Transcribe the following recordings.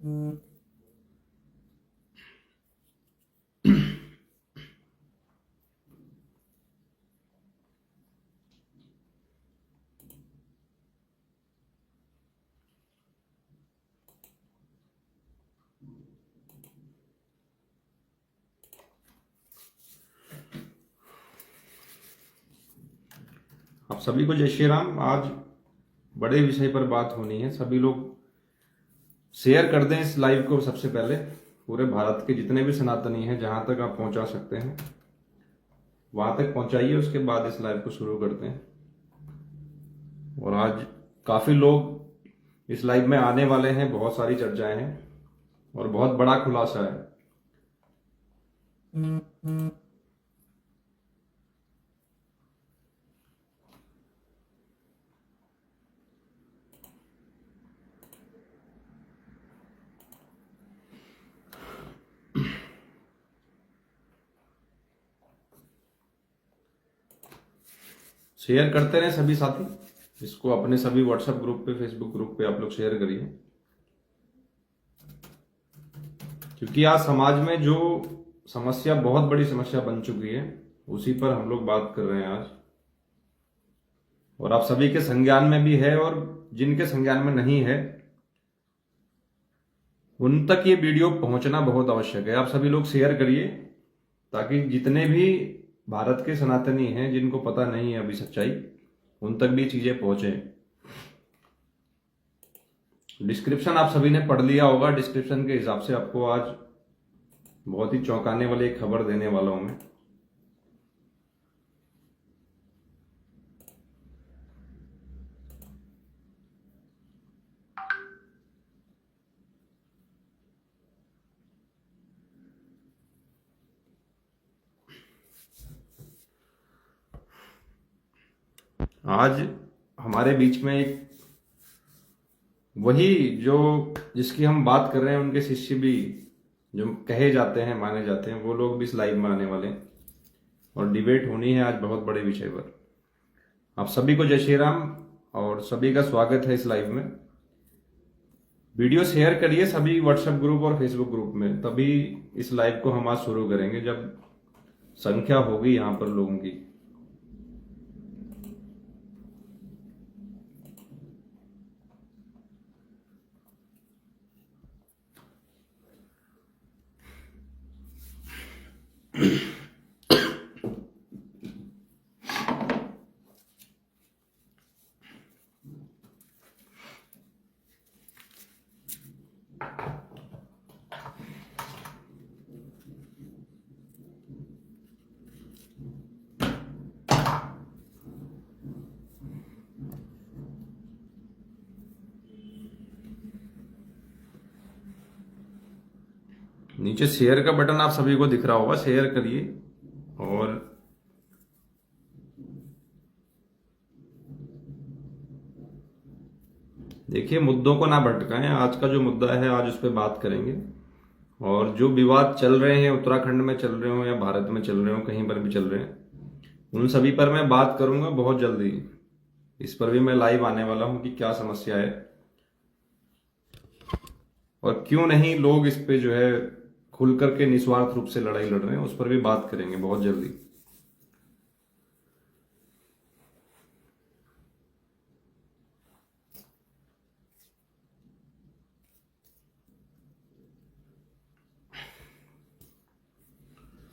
आप सभी को जय श्री राम। आज बड़े विषय पर बात होनी है। सभी लोग शेयर कर दें इस लाइव को। सबसे पहले पूरे भारत के जितने भी सनातनी हैं, जहां तक आप पहुंचा सकते हैं वहां तक पहुंचाइए। उसके बाद इस लाइव को शुरू करते हैं। और आज काफी लोग इस लाइव में आने वाले हैं। बहुत सारी चर्चाएं हैं और बहुत बड़ा खुलासा है। शेयर करते रहे सभी साथी। इसको अपने सभी व्हाट्सएप ग्रुप पे, फेसबुक ग्रुप पे आप लोग शेयर करिए, क्योंकि आज समाज में जो समस्या बहुत बड़ी समस्या बन चुकी है उसी पर हम लोग बात कर रहे हैं आज। और आप सभी के संज्ञान में भी है, और जिनके संज्ञान में नहीं है उन तक ये वीडियो पहुंचना बहुत आवश्यक है। आप सभी लोग शेयर करिए ताकि जितने भी भारत के सनातनी हैं जिनको पता नहीं है अभी सच्चाई, उन तक भी चीजें पहुंचे। डिस्क्रिप्शन आप सभी ने पढ़ लिया होगा। डिस्क्रिप्शन के हिसाब से आपको आज बहुत ही चौंकाने वाली एक खबर देने वाला हूं मैं। आज हमारे बीच में एक वही जो जिसकी हम बात कर रहे हैं, उनके शिष्य भी जो कहे जाते हैं, माने जाते हैं, वो लोग भी इस लाइव में आने वाले हैं और डिबेट होनी है आज बहुत बड़े विषय पर। आप सभी को जय श्री राम और सभी का स्वागत है इस लाइव में। वीडियो शेयर करिए सभी व्हाट्सएप ग्रुप और फेसबुक ग्रुप में, तभी इस लाइव को हम आज शुरू करेंगे जब संख्या होगी यहां पर लोगों की। नीचे शेयर का बटन आप सभी को दिख रहा होगा, शेयर करिए। और देखिए, मुद्दों को ना भटकाएं। आज का जो मुद्दा है आज उस पर बात करेंगे। और जो विवाद चल रहे हैं, उत्तराखंड में चल रहे हो या भारत में चल रहे हो, कहीं पर भी चल रहे हैं, उन सभी पर मैं बात करूंगा बहुत जल्दी। इस पर भी मैं लाइव आने वाला हूं कि क्या समस्या है और क्यों नहीं लोग इस पे जो है खुल करके निस्वार्थ रूप से लड़ाई लड़ रहे हैं, उस पर भी बात करेंगे बहुत जल्दी।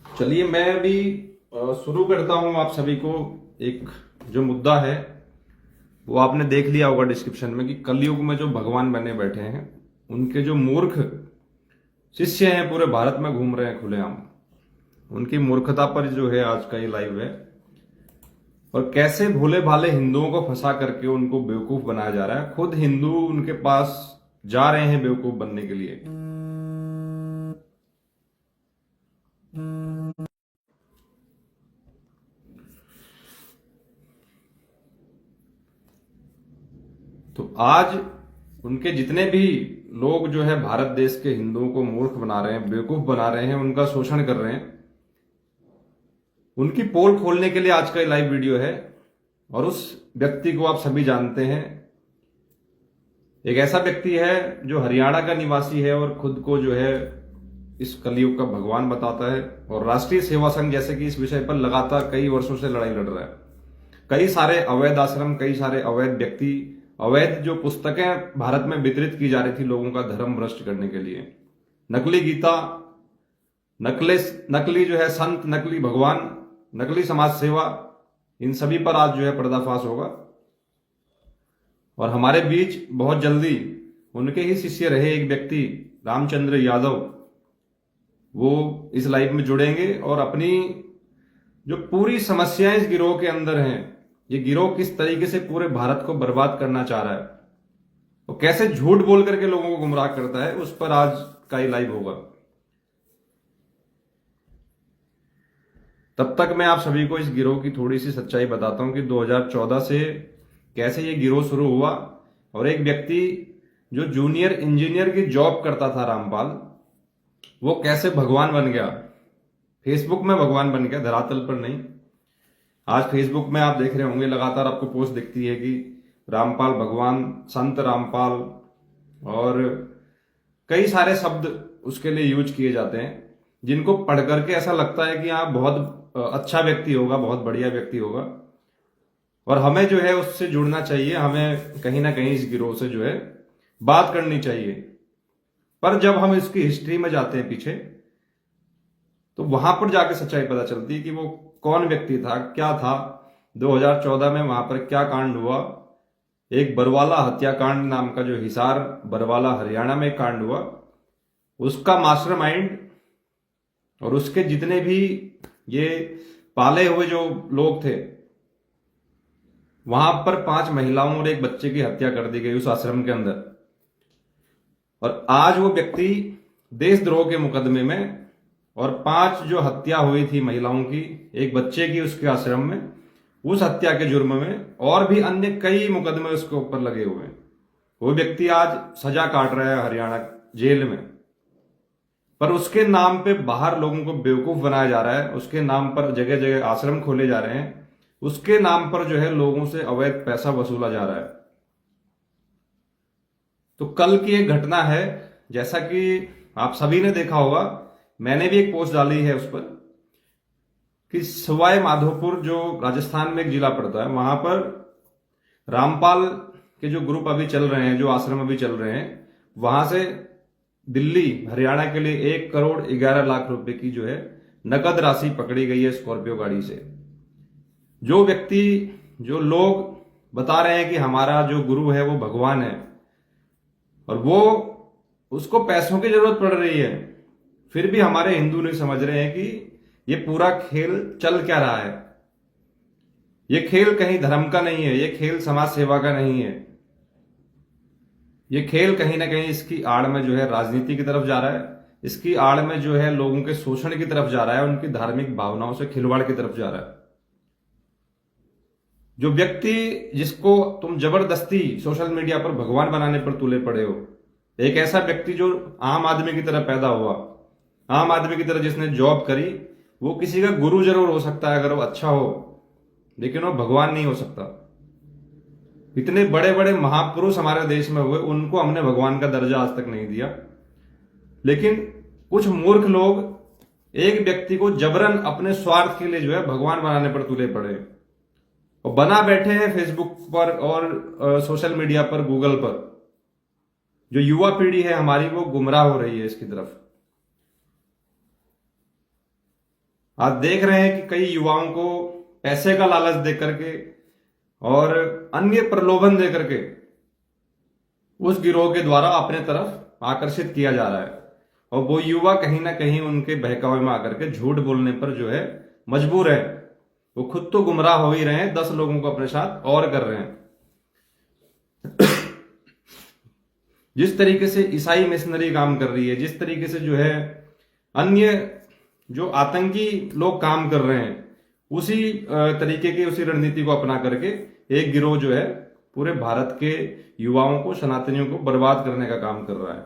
चलिए, मैं अभी शुरू करता हूं। आप सभी को एक जो मुद्दा है वो आपने देख लिया होगा डिस्क्रिप्शन में कि कलयुग में जो भगवान बने बैठे हैं, उनके जो मूर्ख शिष्य हैं पूरे भारत में घूम रहे हैं खुलेआम, उनकी मूर्खता पर जो है आज का ये लाइव है। और कैसे भोले भाले हिंदुओं को फंसा करके उनको बेवकूफ बनाया जा रहा है। खुद हिंदू उनके पास जा रहे हैं बेवकूफ बनने के लिए। तो आज उनके जितने भी लोग जो है भारत देश के हिंदुओं को मूर्ख बना रहे हैं, बेवकूफ बना रहे हैं, उनका शोषण कर रहे हैं, उनकी पोल खोलने के लिए आज का लाइव वीडियो है। और उस व्यक्ति को आप सभी जानते हैं, एक ऐसा व्यक्ति है जो हरियाणा का निवासी है और खुद को जो है इस कलयुग का भगवान बताता है, और राष्ट्रीय सेवा संघ जैसे कि इस विषय पर लगातार कई वर्षों से लड़ाई लड़ रहा है। कई सारे अवैध आश्रम, कई सारे अवैध व्यक्ति, अवैध जो पुस्तकें भारत में वितरित की जा रही थी लोगों का धर्म भ्रष्ट करने के लिए, नकली गीता, नकली जो है संत, नकली भगवान, नकली समाज सेवा, इन सभी पर आज जो है पर्दाफाश होगा। और हमारे बीच बहुत जल्दी उनके ही शिष्य रहे एक व्यक्ति रामचंद्र यादव, वो इस लाइव में जुड़ेंगे और अपनी जो पूरी समस्याएं इस गिरोह के अंदर हैं, ये गिरोह किस तरीके से पूरे भारत को बर्बाद करना चाह रहा है और कैसे झूठ बोल करके लोगों को गुमराह करता है, उस पर आज का ही लाइव होगा। तब तक मैं आप सभी को इस गिरोह की थोड़ी सी सच्चाई बताता हूं कि 2014 से कैसे ये गिरोह शुरू हुआ और एक व्यक्ति जो जूनियर इंजीनियर की जॉब करता था रामपाल, वो कैसे भगवान बन गया, फेसबुक में भगवान बन गया, धरातल पर नहीं। आज फेसबुक में आप देख रहे होंगे लगातार आपको पोस्ट दिखती है कि रामपाल भगवान, संत रामपाल, और कई सारे शब्द उसके लिए यूज किए जाते हैं जिनको पढ़ करके ऐसा लगता है कि हाँ बहुत अच्छा व्यक्ति होगा, बहुत बढ़िया व्यक्ति होगा, और हमें जो है उससे जुड़ना चाहिए, हमें कहीं ना कहीं इस गिरोह से जो है बात करनी चाहिए। पर जब हम इसकी हिस्ट्री में जाते हैं पीछे, तो वहां पर जाके सच्चाई पता चलती है कि वो कौन व्यक्ति था, क्या था। 2014 में वहां पर क्या कांड हुआ, एक बरवाला हत्याकांड नाम का जो हिसार बरवाला हरियाणा में कांड हुआ, उसका मास्टरमाइंड और उसके जितने भी ये पाले हुए जो लोग थे, वहां पर 5 महिलाओं और एक बच्चे की हत्या कर दी गई उस आश्रम के अंदर। और आज वो व्यक्ति देशद्रोह के मुकदमे में, और 5 जो हत्या हुई थी महिलाओं की, एक बच्चे की उसके आश्रम में, उस हत्या के जुर्म में और भी अन्य कई मुकदमे उसके ऊपर लगे हुए हैं। वो व्यक्ति आज सजा काट रहा है हरियाणा जेल में, पर उसके नाम पे बाहर लोगों को बेवकूफ बनाया जा रहा है, उसके नाम पर जगह जगह आश्रम खोले जा रहे हैं, उसके नाम पर जो है लोगों से अवैध पैसा वसूला जा रहा है। तो कल की एक घटना है, जैसा कि आप सभी ने देखा होगा, मैंने भी एक पोस्ट डाली है उस पर, कि सवाई माधोपुर जो राजस्थान में एक जिला पड़ता है, वहां पर रामपाल के जो ग्रुप अभी चल रहे हैं, जो आश्रम अभी चल रहे हैं, वहां से दिल्ली हरियाणा के लिए 1 करोड़ 11 लाख रुपए की जो है नकद राशि पकड़ी गई है स्कॉर्पियो गाड़ी से। जो व्यक्ति, जो लोग बता रहे हैं कि हमारा जो गुरु है वो भगवान है, और वो उसको पैसों की जरूरत पड़ रही है, फिर भी हमारे हिंदू नहीं समझ रहे हैं कि ये पूरा खेल चल क्या रहा है। ये खेल कहीं धर्म का नहीं है, ये खेल समाज सेवा का नहीं है, ये खेल कहीं ना कहीं इसकी आड़ में जो है राजनीति की तरफ जा रहा है, इसकी आड़ में जो है लोगों के शोषण की तरफ जा रहा है, उनकी धार्मिक भावनाओं से खिलवाड़ की तरफ जा रहा है। जो व्यक्ति, जिसको तुम जबरदस्ती सोशल मीडिया पर भगवान बनाने पर तुले पड़े हो, एक ऐसा व्यक्ति जो आम आदमी की तरह पैदा हुआ, आम आदमी की तरह जिसने जॉब करी, वो किसी का गुरु जरूर हो सकता है अगर वो अच्छा हो, लेकिन वो भगवान नहीं हो सकता। इतने बड़े बड़े महापुरुष हमारे देश में हुए, उनको हमने भगवान का दर्जा आज तक नहीं दिया। लेकिन कुछ मूर्ख लोग एक व्यक्ति को जबरन अपने स्वार्थ के लिए जो है भगवान बनाने पर तुले पड़े और बना बैठे हैं फेसबुक पर और सोशल मीडिया पर, गूगल पर। जो युवा पीढ़ी है हमारी, वो गुमराह हो रही है इसकी तरफ। आज देख रहे हैं कि कई युवाओं को पैसे का लालच देकर के और अन्य प्रलोभन देकर के उस गिरोह के द्वारा अपने तरफ आकर्षित किया जा रहा है, और वो युवा कहीं ना कहीं उनके बहकावे में आकर के झूठ बोलने पर जो है मजबूर है। वो खुद तो गुमराह हो ही रहे हैं, 10 लोगों को अपने साथ और कर रहे हैं। जिस तरीके से ईसाई मिशनरी काम कर रही है, जिस तरीके से जो है अन्य जो आतंकी लोग काम कर रहे हैं, उसी तरीके की, उसी रणनीति को अपना करके एक गिरोह जो है पूरे भारत के युवाओं को, सनातनियों को बर्बाद करने का काम कर रहा है।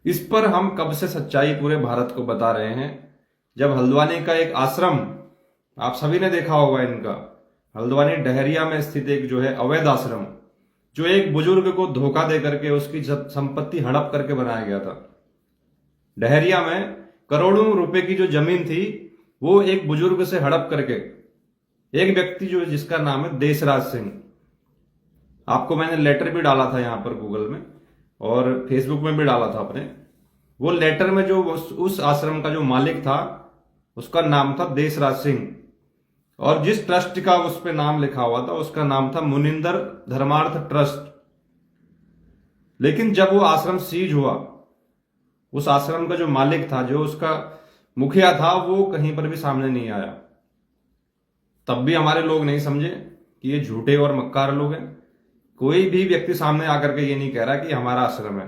इस पर हम कब से सच्चाई पूरे भारत को बता रहे हैं। जब हल्द्वानी का एक आश्रम, आप सभी ने देखा होगा इनका, हल्द्वानी डहरिया में स्थित एक जो है अवैध आश्रम, जो एक बुजुर्ग को धोखा दे करके उसकी संपत्ति हड़प करके बनाया गया था। डहरिया में करोड़ों रुपए की जो जमीन थी वो एक बुजुर्ग से हड़प करके एक व्यक्ति जो जिसका नाम है देशराज सिंह, आपको मैंने लेटर भी डाला था यहां पर गूगल में और फेसबुक में भी डाला था अपने। वो लेटर में जो उस आश्रम का जो मालिक था उसका नाम था देशराज सिंह, और जिस ट्रस्ट का उस पे नाम लिखा हुआ था उसका नाम था मुनिंदर धर्मार्थ ट्रस्ट। लेकिन जब वो आश्रम सीज हुआ, उस आश्रम का जो मालिक था, जो उसका मुखिया था, वो कहीं पर भी सामने नहीं आया। तब भी हमारे लोग नहीं समझे कि ये झूठे और मक्कार लोग हैं। कोई भी व्यक्ति सामने आकर के ये नहीं कह रहा कि हमारा आश्रम है।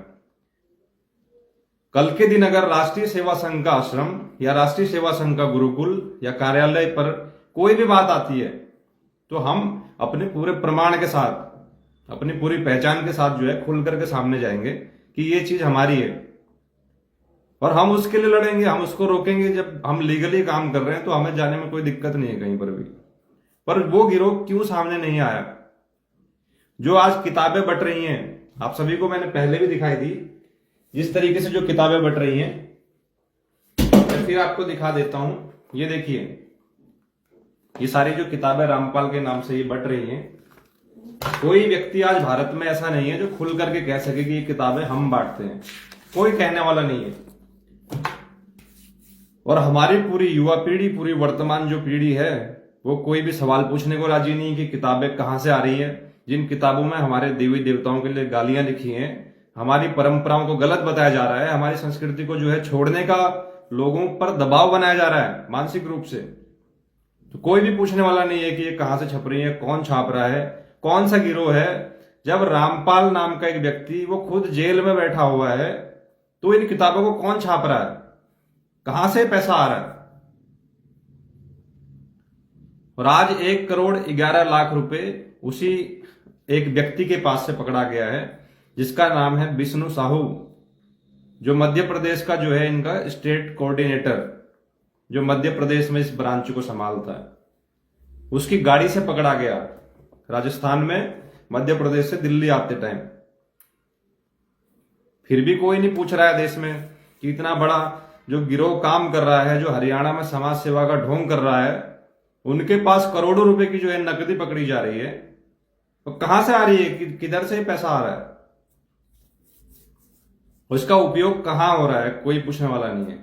कल के दिन अगर राष्ट्रीय सेवा संघ का आश्रम या राष्ट्रीय सेवा संघ का गुरुकुल या कार्यालय पर कोई भी बात आती है तो हम अपने पूरे प्रमाण के साथ, अपनी पूरी पहचान के साथ जो है खुल करके सामने जाएंगे कि ये चीज हमारी है और हम उसके लिए लड़ेंगे, हम उसको रोकेंगे। जब हम लीगली काम कर रहे हैं तो हमें जाने में कोई दिक्कत नहीं है कहीं पर भी। पर वो गिरोह क्यों सामने नहीं आया? जो आज किताबें बट रही हैं, आप सभी को मैंने पहले भी दिखाई थी, जिस तरीके से जो किताबें बट रही हैं, मैं फिर आपको दिखा देता हूं। ये देखिए, ये सारी जो किताबें रामपाल के नाम से ये बट रही हैं, कोई व्यक्ति आज भारत में ऐसा नहीं है जो खुल करके कह सके कि ये किताबें हम बांटते हैं। कोई कहने वाला नहीं है। और हमारी पूरी युवा पीढ़ी, पूरी वर्तमान जो पीढ़ी है, वो कोई भी सवाल पूछने को राजी नहीं कि किताबें कहां से आ रही है। जिन किताबों में हमारे देवी देवताओं के लिए गालियां लिखी हैं, हमारी परंपराओं को गलत बताया जा रहा है, हमारी संस्कृति को जो है छोड़ने का लोगों पर दबाव बनाया जा रहा है मानसिक रूप से, तो कोई भी पूछने वाला नहीं है कि ये कहां से छप रही है, कौन छाप रहा है, कौन सा गिरोह है। जब रामपाल नाम का एक व्यक्ति वो खुद जेल में बैठा हुआ है तो इन किताबों को कौन छाप रहा है, कहां से पैसा आ रहा है? और आज 1,11,00,000 रुपए उसी एक व्यक्ति के पास से पकड़ा गया है जिसका नाम है विष्णु साहू, जो मध्य प्रदेश का जो है इनका स्टेट कोऑर्डिनेटर, जो मध्य प्रदेश में इस ब्रांच को संभालता है। उसकी गाड़ी से पकड़ा गया राजस्थान में, मध्य प्रदेश से दिल्ली आते टाइम। फिर भी कोई नहीं पूछ रहा है देश में कि इतना बड़ा जो गिरोह काम कर रहा है, जो हरियाणा में समाज सेवा का ढोंग कर रहा है, उनके पास करोड़ों रुपए की जो है नकदी पकड़ी जा रही है, तो कहां से आ रही है, किधर से पैसा आ रहा है, उसका उपयोग कहां हो रहा है, कोई पूछने वाला नहीं है।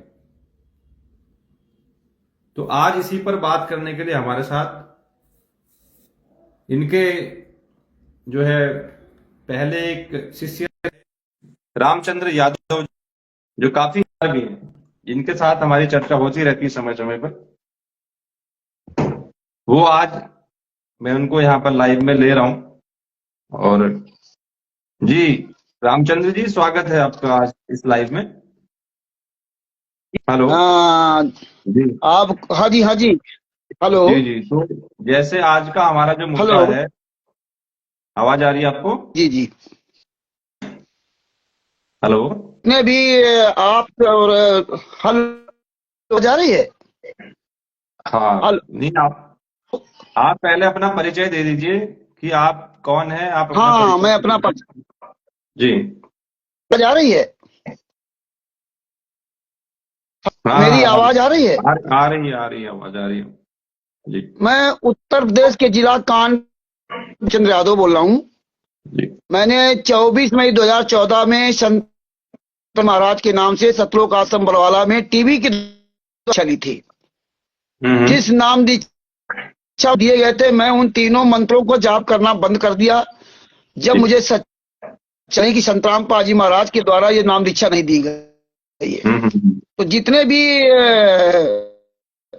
तो आज इसी पर बात करने के लिए हमारे साथ इनके जो है पहले एक शिष्य रामचंद्र यादव, जो काफी भी हैं, इनके साथ हमारी चर्चा होती रहती है समय समय पर। वो आज मैं उनको यहाँ पर लाइव में ले रहा हूं। और जी रामचंद्र जी, स्वागत है आपका आज इस लाइव में। हेलो। जी आप, हाँ जी हेलो जी जी। तो जैसे आज का हमारा जो मुद्दा है, आवाज आ रही है आपको? जी हेलो। ने भी आप और हेलो जा रही है? हाँ नहीं, आप पहले अपना परिचय दे दीजिए कि आप कौन है। आप अपना हाँ, मैं परिचय अपना जी जा रही है? हाँ, मेरी आवाज आ रही है? आ रही है, आवाज आ रही है जी। मैं उत्तर प्रदेश के जिला कानपुर यादव बोल रहा हूँ। मैंने 24 मई 2014 में संत महाराज के नाम से सतलोक आश्रम बलवाला में टीवी की चली थी। जिस नाम दीक्षा दिए गए थे, मैं उन तीनों मंत्रों को जाप करना बंद कर दिया जब मुझे सच्चाई की संतराम पाजी महाराज के द्वारा ये नाम दीक्षा नहीं दी गई है। तो जितने भी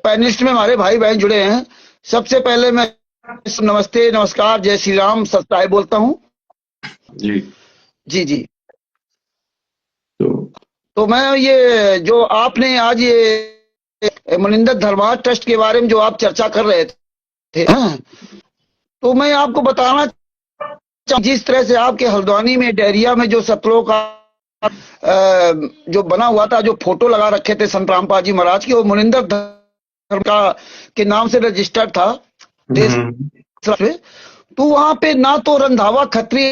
पैनलिस्ट में हमारे भाई बहन जुड़े हैं, सबसे पहले मैं नमस्ते, नमस्कार, जय श्री राम, सत्ताय बोलता हूँ जी। तो मैं ये जो आपने आज ये मुनिंदर धर्मार्थ ट्रस्ट के बारे में जो आप चर्चा कर रहे थे, तो मैं आपको बताना चाहूँ, जिस तरह से आपके हल्द्वानी में डहरिया में जो सतलोक का जो बना हुआ था, जो फोटो लगा रखे थे संत रामपाल जी महाराज की, वो मुनिंदर धर्म का के नाम से रजिस्टर्ड था देश। तो वहां पे ना तो रंधावा खत्री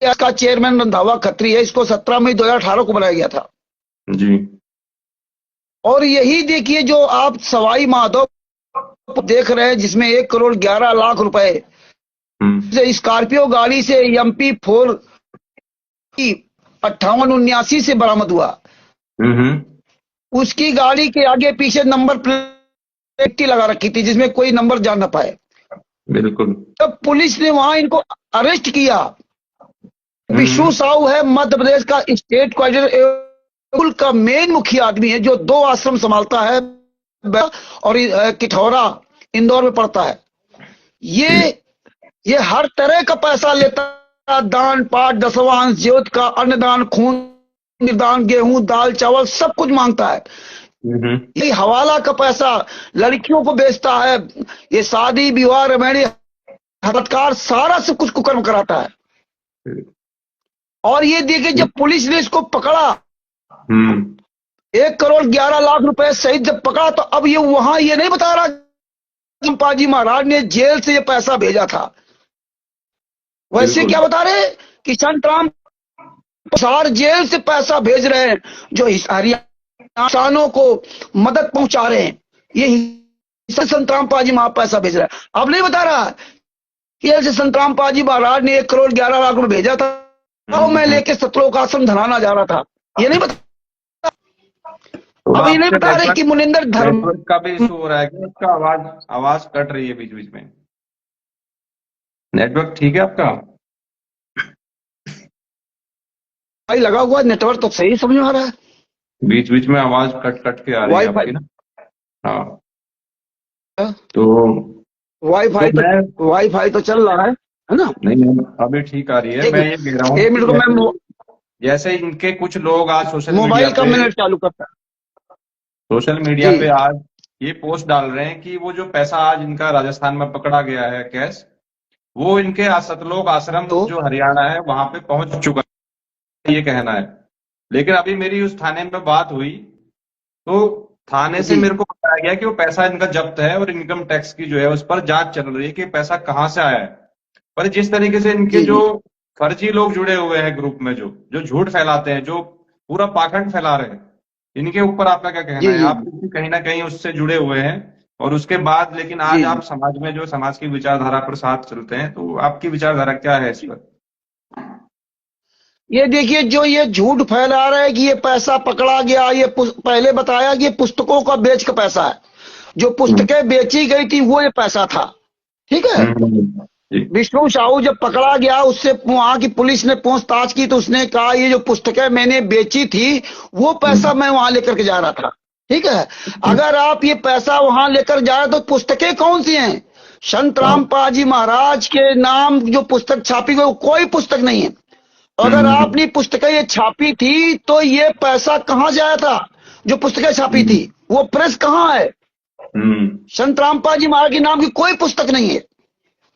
का चेयरमैन रंधावा खत्री है, इसको 17 मई 2018 को बनाया गया था जी। और यही देखिए जो आप सवाई माधव देख रहे हैं जिसमें 1,11,00,000 रुपए से स्कॉर्पियो गाड़ी से MP4 की 5879 से बरामद हुआ। उसकी गाड़ी के आगे पीछे नंबर प्लेट लगा रखी थी जिसमें कोई नंबर जान ना पाए। बिल्कुल। तब पुलिस ने वहां इनको अरेस्ट किया। विष्णु साहू है मध्य प्रदेश का स्टेट कोऑर्डिनेटर का मेन मुखिया आदमी है जो 2 आश्रम संभालता है और किठौरा इंदौर में पड़ता है। ये हर तरह का पैसा लेता, दान पाठ दशवांश ज्योत का अन्नदान खून निर्दान गेहूं दाल चावल सब कुछ मांगता है। ये हवाला का पैसा लड़कियों को बेचता है, ये शादी विवाह रमैणी हत्कार सारा सब कुछ कुकर्म कराता है। और ये देखिए जब पुलिस ने इसको पकड़ा 1,11,00,000 रुपए सहित जब पकड़ा तो अब ये वहां ये नहीं बता रहा चंपाजी महाराज ने जेल से ये पैसा भेजा था। वैसे क्या बता रहे कि संतराम प्रसाद जेल से पैसा भेज रहे हैं जो हरियाणा किसानों को मदद पहुंचा रहे हैं, ये संतराम पाजी महाराज पैसा भेज रहा है। अब नहीं बता रहा कि ऐसे संतराम पाजी महाराज ने 1,11,00,000 रुपए भेजा था और मैं लेके सतलोक आश्रम धनाना जा रहा था, ये नहीं बता। अब ये नहीं बता रहे कि मुनिंदर धर्म का भी इशू हो रहा है कि उसका आवाज कट रही है बीच बीच में। नेटवर्क ठीक है आपका? भाई लगा हुआ नेटवर्क तो सही समझ में आ रहा है, बीच बीच में आवाज कट कट के आ रही है आपकी ना। हाँ तो वाईफाई तो चल रहा है ना? नहीं अभी ठीक आ रही है। मैं ये कह रहा हूँ 1 मिनट को मैं जैसे इनके कुछ लोग आज सोशल मोबाइल का मिनट चालू करता है, सोशल मीडिया पे आज ये पोस्ट डाल रहे हैं कि वो जो पैसा आज इनका राजस्थान में पकड़ा गया है कैश, वो इनके सतलोक आश्रम जो हरियाणा है वहां पे पहुंच चुका है, ये कहना है। लेकिन अभी मेरी उस थाने में बात हुई तो थाने से मेरे को बताया गया कि वो पैसा इनका जब्त है और इनकम टैक्स की जो है उस पर जांच चल रही है कि पैसा कहाँ से आया है। पर जिस तरीके से इनके जो फर्जी लोग जुड़े हुए हैं ग्रुप में जो झूठ फैलाते हैं, जो पूरा पाखंड फैला रहे हैं, इनके ऊपर आपका क्या कहना है? आप कहीं ना कहीं उससे जुड़े हुए हैं और उसके बाद लेकिन आज आप समाज में जो समाज की विचारधारा पर साथ चलते हैं, तो आपकी विचारधारा क्या है इस पर? ये देखिए जो ये झूठ फैला रहा है कि ये पैसा पकड़ा गया, ये पहले बताया कि ये पुस्तकों का बेच का पैसा है, जो पुस्तकें बेची गई थी वो ये पैसा था, ठीक है। विष्णु साहू जब पकड़ा गया उससे वहां की पुलिस ने पूछताछ की तो उसने कहा ये जो पुस्तकें मैंने बेची थी वो पैसा मैं वहां लेकर के जा रहा था, ठीक है। अगर आप ये पैसा वहां लेकर जा रहे तो पुस्तकें कौन सी हैं? संत रामपाल जी महाराज के नाम जो पुस्तक छापी गई कोई पुस्तक नहीं है। अगर आपने पुस्तकें ये छापी थी तो ये पैसा कहां जाया था? जो पुस्तकें छापी थी वो प्रेस कहां है? संत रामपाल जी महाराज के नाम की कोई पुस्तक नहीं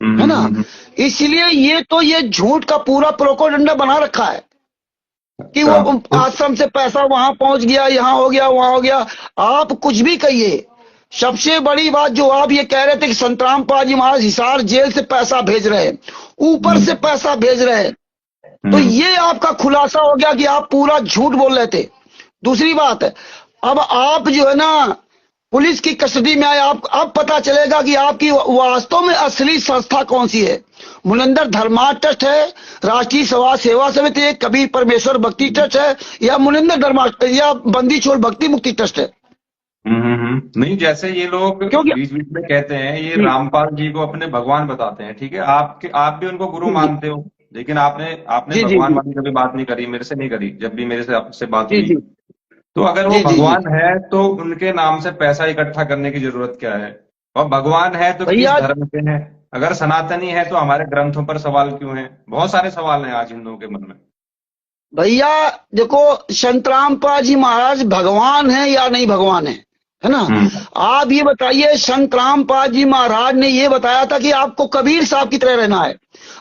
है ना। इसलिए ये झूठ का पूरा प्रोपोगंडा बना रखा है कि वो आश्रम से पैसा वहां पहुंच गया, यहां हो गया, वहां हो गया। आप कुछ भी कहिए, सबसे बड़ी बात जो आप ये कह रहे थे कि संत रामपाल जी महाराज हिसार जेल से पैसा भेज रहे हैं, ऊपर से पैसा भेज रहे हैं, तो ये आपका खुलासा हो गया कि आप पूरा झूठ बोल रहे थे। दूसरी बात है, अब आप जो है ना पुलिस की कस्टडी में आए, अब पता चलेगा कि आपकी वास्तव में असली संस्था कौन सी है। मुनिंदर धर्मा ट्रस्ट है, राष्ट्रीय समाज सेवा समिति है, कबीर परमेश्वर भक्ति ट्रस्ट है, या मुनिंदर धर्मा या बंदी छोड़ भक्ति मुक्ति ट्रस्ट है। नहीं, जैसे ये लोग बीच बीच में कहते हैं ये रामपाल जी को अपने भगवान बताते हैं, ठीक है। आप भी उनको गुरु मानते हो, लेकिन आपने भगवान वाली कभी बात नहीं करी, मेरे से नहीं करी। जब भी मेरे से आपसे बात हुई तो अगर वो भगवान है तो उनके नाम से पैसा इकट्ठा करने की जरूरत क्या है? और भगवान है तो किस धर्म के हैं? अगर सनातनी है तो हमारे ग्रंथों पर सवाल क्यों है? बहुत सारे सवाल हैं आज हिंदुओं के मन में। भैया देखो, संत रामपाल जी महाराज भगवान है या नहीं भगवान है ना। आप ये बताइए, संत रामपाल जी महाराज ने ये बताया था कि आपको कबीर साहब की तरह रहना है,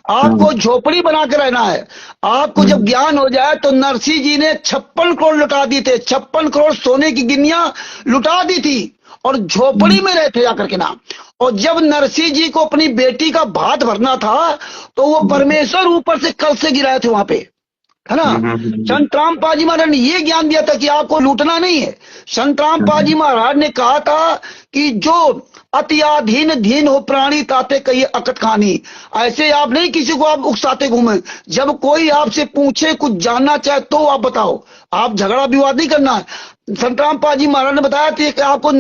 आपको झोपड़ी बना के रहना है, आपको जब ज्ञान हो जाए तो नरसिंह जी ने 56 करोड़ लुटा दिए थे, 56 करोड़ सोने की गिन्नियां लुटा दी थी और झोपड़ी में रहते जाकर के ना। और जब नरसिंह जी को अपनी बेटी का भात भरना था तो वो परमेश्वर ऊपर से कल से गिराए थे वहां पे, है ना। संत रामपाल जी महाराज ने ये ज्ञान दिया था कि आपको लूटना नहीं है। संत रामपाल जी महाराज ने कहा था कि जो अत्याधीन धीन हो प्राणी ताते कहिए अकत खानी। ऐसे आप नहीं किसी को आप उकसाते घूमे। जब कोई आपसे पूछे कुछ जानना चाहे तो आप बताओ, आप झगड़ा विवाद नहीं करना है। संत रामपाल जी महाराज ने बताया था कि आपको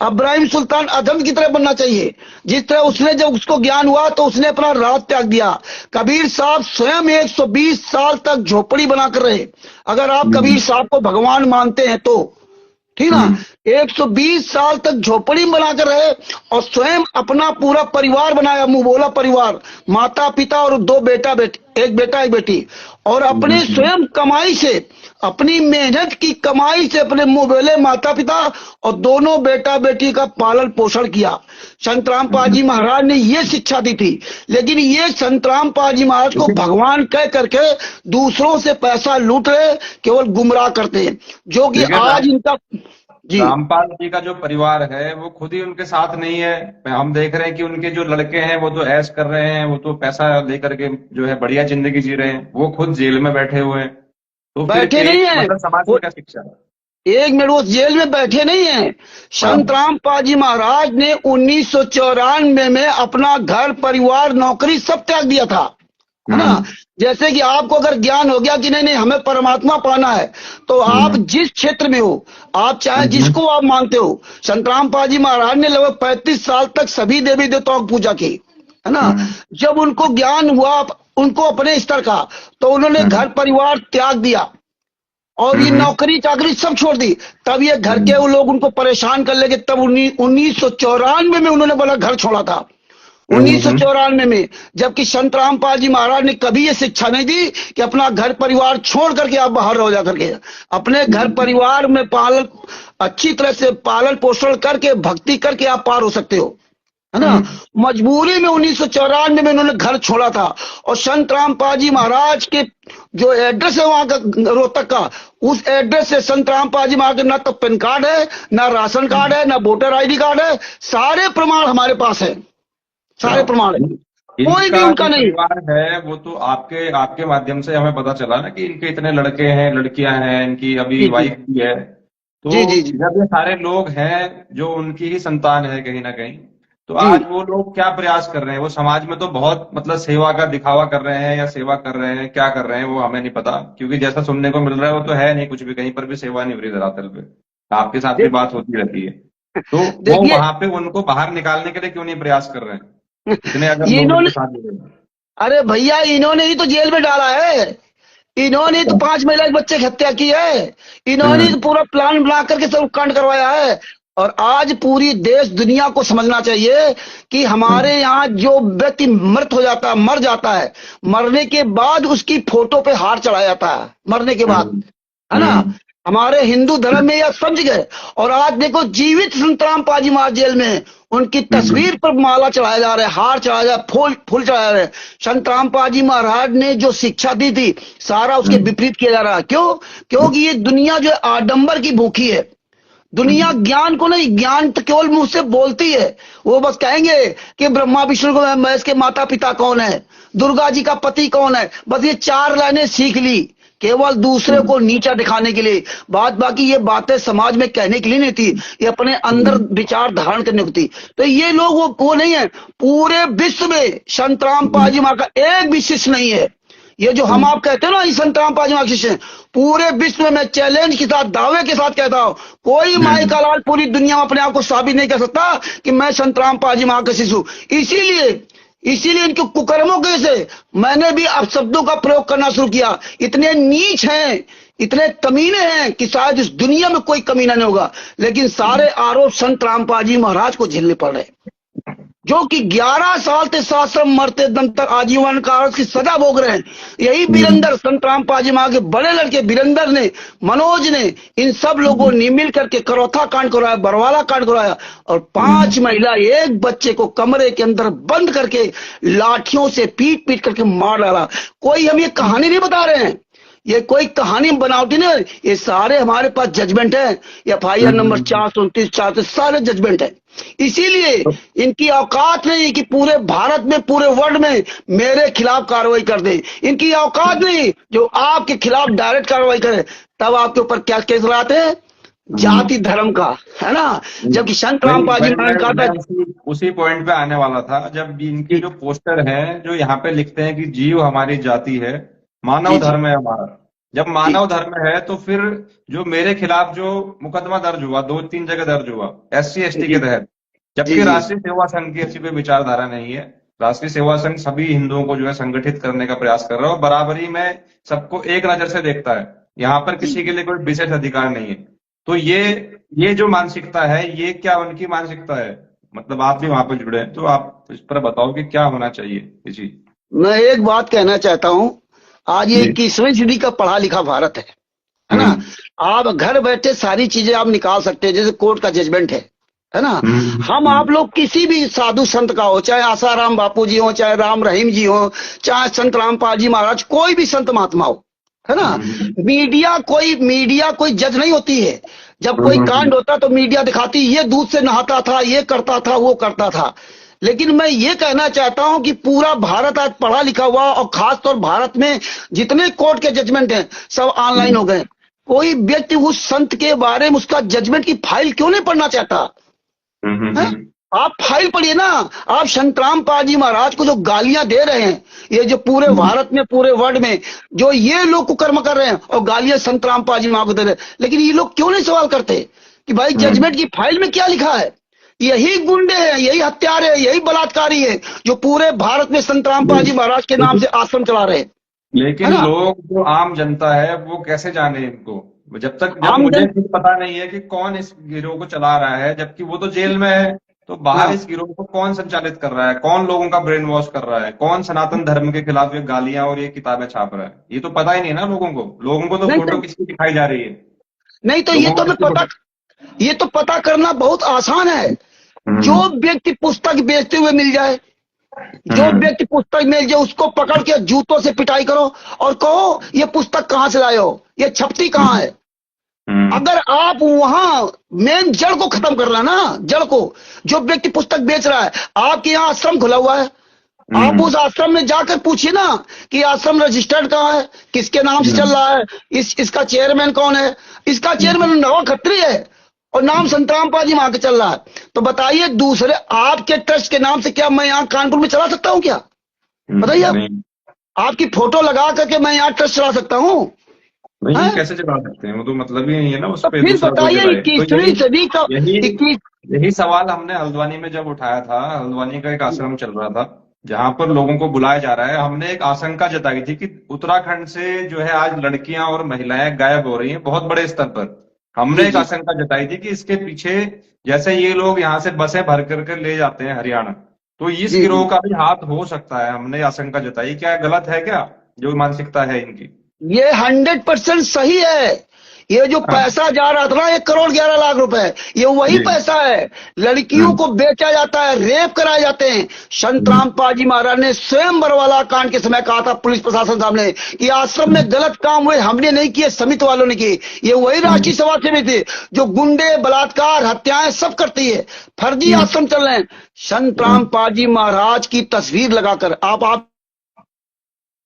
इब्राहिम सुल्तान अदम की तरह बनना चाहिए। जिस तरह उसने जब उसको ज्ञान हुआ तो उसने अपना राज त्याग दिया। कबीर साहब स्वयं 120 साल तक झोपड़ी बनाकर रहे। अगर आप कबीर साहब को भगवान मानते हैं तो, ठीक ना, 120 साल तक झोपड़ी बनाकर रहे और स्वयं अपना पूरा परिवार बनाया, मुंह बोला परिवार, माता पिता और 2 बेटा बेटी, एक बेटा एक बेटी, और अपने स्वयं कमाई से, अपनी मेहनत की कमाई से अपने मुंह बोले माता पिता और दोनों बेटा बेटी का पालन पोषण किया। संत रामपाल जी महाराज ने ये शिक्षा दी थी। लेकिन ये संत रामपाल जी महाराज को भगवान कह करके दूसरों से पैसा लूट रहे, केवल गुमराह करते हैं, जो कि आज इनका जी। रामपाल जी का जो परिवार है वो खुद ही उनके साथ नहीं है। हम देख रहे हैं कि उनके जो लड़के हैं वो तो ऐश कर रहे हैं, वो तो पैसा लेकर के जो है बढ़िया जिंदगी जी रहे हैं, वो खुद जेल में बैठे हुए हैं। तो बैठे नहीं है, मतलब समाज में क्या शिक्षा है? एक मिनट, वो जेल में बैठे नहीं है। संत रामपाल जी महाराज ने 1994 में अपना घर परिवार नौकरी सब त्याग दिया था, है ना। जैसे कि आपको अगर ज्ञान हो गया कि नहीं नहीं हमें परमात्मा पाना है, तो आप जिस क्षेत्र में हो, आप चाहे जिसको आप मानते हो, संत रामपाल जी महाराज ने लगभग 35 साल तक सभी देवी देवताओं की पूजा की, है ना। जब उनको ज्ञान हुआ उनको अपने स्तर का, तो उन्होंने घर परिवार त्याग दिया और ये नौकरी चाकरी सब छोड़ दी। तब ये घर के वो लोग उनको परेशान कर लेंगे। तब 1994 में उन्होंने बोला घर छोड़ा था, 1994 में। जबकि संत रामपाल जी महाराज ने कभी ये शिक्षा नहीं दी कि अपना घर परिवार छोड़ करके आप बाहर रहो जा करके। अपने घर परिवार में पालन, अच्छी तरह से पालन पोषण करके भक्ति करके आप पार हो सकते हो, है ना। मजबूरी में 1994 में उन्होंने घर छोड़ा था। और संत रामपाल जी महाराज के जो एड्रेस है वहां का रोहतक का, उस एड्रेस से संत रामपाल जी महाराज ना तो पैन कार्ड है, ना राशन कार्ड है, ना वोटर आईडी कार्ड है। सारे प्रमाण हमारे पास है, सारे प्रमाण है, कोई भी उनका नहीं। परिवार है वो तो आपके माध्यम से हमें पता चला ना कि इनके इतने लड़के हैं, लड़कियां हैं, इनकी अभी वाइफ भी है। तो जब ये सारे लोग हैं जो उनकी ही संतान है कहीं ना कहीं, तो आज वो लोग क्या प्रयास कर रहे हैं? वो समाज में तो बहुत मतलब सेवा का दिखावा कर रहे हैं या सेवा कर रहे हैं, क्या कर रहे हैं वो हमें नहीं पता, क्योंकि जैसा सुनने को मिल रहा है वो तो है नहीं, कुछ भी कहीं पर भी सेवा नहीं हो रही धरातल पे। आपके साथ भी बात होती रहती है, तो वो वहां पे उनको बाहर निकालने के लिए क्यों नहीं प्रयास कर रहे हैं? इतने अगर इन्होंने, अरे भैया इन्होंने ही तो जेल में डाला है, इन्होंने तो 5 महिला बच्चे की हत्या की है, इन्होंने तो पूरा प्लान बना करके सब कांड करवाया है। और आज पूरी देश दुनिया को समझना चाहिए कि हमारे यहाँ जो व्यक्ति मृत हो जाता है, मर जाता है, मरने के बाद उसकी फोटो पे हार चढ़ाया जाता है, मरने के बाद, है ना। हमारे हिंदू धर्म में यह समझ गए। और आज देखो जीवित संत रामपाल जी महाराज जेल में, उनकी तस्वीर पर माला चढ़ाया जा रहा है, हार चढ़ाया जा रहा है, फूल चढ़ाया जा रहा है। संत रामपाल जी महाराज ने जो शिक्षा दी थी सारा उसके विपरीत किया जा रहा है। क्यों? क्योंकि ये दुनिया जो है आडंबर की भूखी है। दुनिया ज्ञान को नहीं, ज्ञान तो केवल मुंह से बोलती है। वो बस कहेंगे कि ब्रह्मा विष्णु को महेश के माता पिता कौन है, दुर्गा जी का पति कौन है, बस ये 4 लाइनें सीख ली केवल दूसरे को नीचा दिखाने के लिए। बाकी ये बातें समाज में कहने के लिए नहीं थी, ये अपने अंदर विचार धारण करने को थी। तो ये लोग वो नहीं है। पूरे विश्व में संत रामपाल जी महाराज का एक भी शिष्य नहीं है। ये जो हम आप कहते हैं ना, संत रामपाल जी महाराज शिष्य, पूरे विश्व में मैं चैलेंज के साथ, दावे के साथ कहता हूं, कोई माई का लाल पूरी दुनिया में अपने आप को साबित नहीं कर सकता कि मैं संत रामपाल जी महाराज का शिष्य हूं। इसीलिए इनके कुकर्मों के से मैंने भी अपशब्दों का प्रयोग करना शुरू किया। इतने नीच हैं, इतने कमीने हैं कि शायद इस दुनिया में कोई कमीना नहीं होगा। लेकिन सारे आरोप संत रामपाल जी महाराज को झेलने पड़ रहे, जो कि 11 साल से साश्रम मरते दम तक आजीवन कारावास की सजा भोग रहे हैं। यही वीरेंद्र, संत रामपाल जी महाराज के बड़े लड़के वीरेंद्र ने, मनोज ने, इन सब लोगों ने मिल करके करौथा कांड करवाया, बरवाला कांड करवाया और 5 महिला, एक बच्चे को कमरे के अंदर बंद करके लाठियों से पीट करके मार डाला। कोई हम ये कहानी नहीं बता रहे हैं, ये कोई कहानी बनावटी नहीं, ये सारे हमारे पास जजमेंट है, FIR नंबर 429 4 सारे जजमेंट है। इसीलिए इनकी औकात नहीं कि पूरे भारत में पूरे वर्ल्ड में मेरे खिलाफ कार्रवाई कर दे। इनकी औकात नहीं जो आपके खिलाफ डायरेक्ट कार्रवाई करे। तब आपके ऊपर क्या केस लाते हैं? जाति धर्म का, है ना। जबकि संत रामपाल जी महाराज कहा था, उसी पॉइंट पे आने वाला था। जब इनके जो पोस्टर हैं जो यहाँ पे लिखते हैं कि जीव हमारी जाति है, मानव जी जी धर्म है हमारा। जब जी मानव धर्म है तो फिर जो मेरे खिलाफ जो मुकदमा दर्ज हुआ, 2-3 जगह दर्ज हुआ SC ST जी के तहत, जी जबकि जी राष्ट्रीय सेवा संघ की ऐसी कोई विचारधारा नहीं है। राष्ट्रीय सेवा संघ सभी हिंदुओं को जो है संगठित करने का प्रयास कर रहा है और बराबरी में सबको एक नजर से देखता है। यहाँ पर किसी के लिए कोई विशेष अधिकार नहीं है। तो ये जो मानसिकता है, ये क्या उनकी मानसिकता है? मतलब आप भी वहां पर जुड़े हैं, तो आप इस पर बताओ कि क्या होना चाहिए जी। मैं एक बात कहना चाहता हूं, आज ये जी। 21वीं सदी का पढ़ा लिखा भारत है ना। आप घर बैठे सारी चीजें आप निकाल सकते हैं, जैसे कोर्ट का जजमेंट है ना। हम आप लोग किसी भी साधु संत का हो, चाहे आसाराम बापू जी हो, चाहे राम रहीम जी हो, चाहे संत रामपाल जी महाराज, कोई भी संत महात्मा हो, है ना। मीडिया कोई जज नहीं होती है। जब कोई कांड होता तो मीडिया दिखाती ये दूध से नहाता था, ये करता था, वो करता था। लेकिन मैं ये कहना चाहता हूं कि पूरा भारत आज पढ़ा लिखा हुआ, और खासतौर भारत में जितने कोर्ट के जजमेंट हैं सब ऑनलाइन हो गए। कोई व्यक्ति उस संत के बारे में उसका जजमेंट की फाइल क्यों नहीं पढ़ना चाहता है? आप फाइल पढ़िए ना। आप संत रामपाल जी महाराज को जो गालियां दे रहे हैं, ये जो पूरे भारत में पूरे वर्ल्ड में जो ये लोग कुकर्म कर रहे हैं और गालियां संत रामपाल जी महाराज को दे रहे हैं, लेकिन ये लोग क्यों नहीं सवाल करते कि भाई जजमेंट की फाइल में क्या लिखा है? यही गुंडे हैं, यही हत्यारे हैं, यही बलात्कारी है जो पूरे भारत में संत रामपाल जी महाराज के नाम से आश्रम चला रहे हैं। लेकिन लोग, जो आम जनता है, वो कैसे जाने इनको? जब मुझे कुछ पता नहीं है कि कौन इस गिरोह को चला रहा है, जबकि वो तो जेल में है, तो बाहर इस गिरोह को कौन संचालित कर रहा है, कौन लोगों का ब्रेन वॉश कर रहा है, कौन सनातन धर्म के खिलाफ ये गालियां और ये किताबें छाप रहा है, ये तो पता ही नहीं ना लोगों को तो फोटो किसकी दिखाई जा रही है। नहीं तो ये तो पता करना बहुत आसान है। जो व्यक्ति पुस्तक बेचते हुए मिल जाए, जो व्यक्ति पुस्तक मिल जाए, उसको पकड़ के जूतों से पिटाई करो और कहो ये पुस्तक कहां से लाए हो, ये छपती कहां है। अगर आप वहां मेन जड़ को खत्म कर रहे ना, जड़ को, जो व्यक्ति पुस्तक बेच रहा है, आपके यहाँ आश्रम खुला हुआ है, आप उस आश्रम में जाकर पूछिए ना कि आश्रम रजिस्टर्ड कहाँ है, किसके नाम से चल रहा है, इसका चेयरमैन कौन है। इसका चेयरमैन नवा खत्री है और नाम संत रामपाल जी वहां के चल रहा है। तो बताइए दूसरे आपके ट्रस्ट के नाम से क्या मैं यहाँ कानपुर में चला सकता हूँ क्या? बताइए आपकी फोटो लगा करके मैं यहाँ ट्रस्ट चला सकता हूँ? नहीं, कैसे चला सकते हैं? वो तो मतलब ही नहीं है ना उस तो पे। फिर बताइए 21वीं सदी का यही सवाल हमने हल्द्वानी में जब उठाया था। हल्द्वानी का एक आश्रम चल रहा था जहां पर लोगों को बुलाया जा रहा है। हमने एक आशंका जताई थी कि उत्तराखंड से जो है आज लड़कियां और महिलाएं गायब हो रही हैं बहुत बड़े स्तर पर। हमने एक आशंका जताई थी कि इसके पीछे, जैसे ये लोग यहाँ से बसें भर करके ले जाते हैं हरियाणा, तो इस गिरोह का भी हाथ हो सकता है। हमने आशंका जताई। क्या गलत है क्या जो मानसिकता है इनकी? ये 100% सही है। ये जो पैसा जा रहा था ना 1,11,00,000 रुपए, ये वही पैसा है। लड़कियों को बेचा जाता है, रेप कराए जाते हैं। संत रामपाल जी महाराज ने स्वयं बरवाला कांड के समय कहा था पुलिस प्रशासन सामने कि आश्रम में गलत काम हुए, हमने नहीं किए, समिति वालों ने किए। ये वही राष्ट्रीय सभा समिति जो गुंडे, बलात्कार, हत्याएं सब करती है। फर्जी आश्रम चल रहे हैं। संत रामपाल जी महाराज की तस्वीर लगाकर आप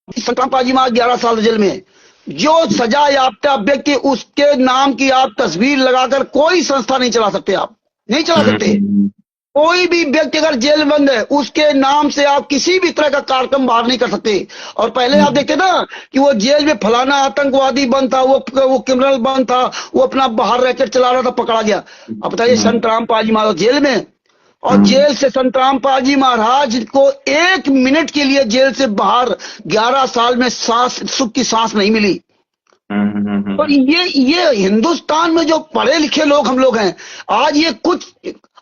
संत रामपाल जी महाराज 11 साल जेल में, जो सजा याफ्ता व्यक्ति, उसके नाम की आप तस्वीर लगाकर कोई संस्था नहीं चला सकते। आप नहीं चला सकते। कोई भी व्यक्ति अगर जेल बंद है, उसके नाम से आप किसी भी तरह का कार्यक्रम बाहर नहीं कर सकते। और पहले आप देखते ना कि वो जेल में फलाना आतंकवादी बंद था, वो क्रिमिनल बंद था, वो अपना बाहर रैकेट चला रहा था, पकड़ा गया। अब बताइए संत रामपाल जी महाराज जेल में, और जेल से संत रामपाल जी महाराज को 1 मिनट के लिए जेल से बाहर 11 साल में सुख की सांस नहीं मिली। तो ये हिंदुस्तान में जो पढ़े लिखे लोग हम लोग हैं, आज ये कुछ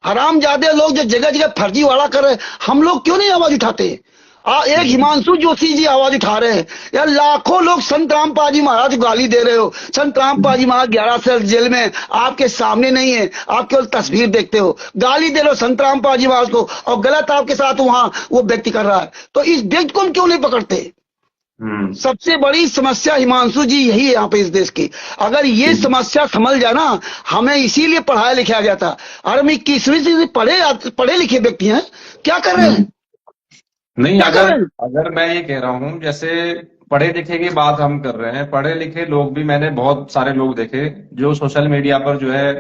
हरामजादे लोग जो जगह जगह फर्जीवाड़ा कर रहे हैं, हम लोग क्यों नहीं आवाज उठाते? एक हिमांशु जोशी जी आवाज उठा रहे हैं। यार लाखों लोग संत रामपाल जी महाराज को गाली दे रहे हो। संत रामपाल जी महाराज 11 साल जेल में, आपके सामने नहीं है, आप केवल तस्वीर देखते हो, गाली दे रहे हो संत रामपाल जी महाराज को, और गलत आपके साथ वहां वो व्यक्ति कर रहा है। तो इस व्यक्ति को हम क्यों नहीं पकड़ते? सबसे बड़ी समस्या हिमांशु जी यही है यहाँ पे इस देश की। अगर ये समस्या समझ जाए ना, हमें इसीलिए पढ़ाया लिखाया गया था। अरे मैं 21वीं से पढ़े लिखे व्यक्ति हैं, क्या कर रहे हैं? नहीं, क्या कर रहे हैं? अगर मैं ये कह रहा हूँ, जैसे पढ़े लिखे की बात हम कर रहे हैं, पढ़े लिखे लोग भी मैंने बहुत सारे लोग देखे जो सोशल मीडिया पर जो है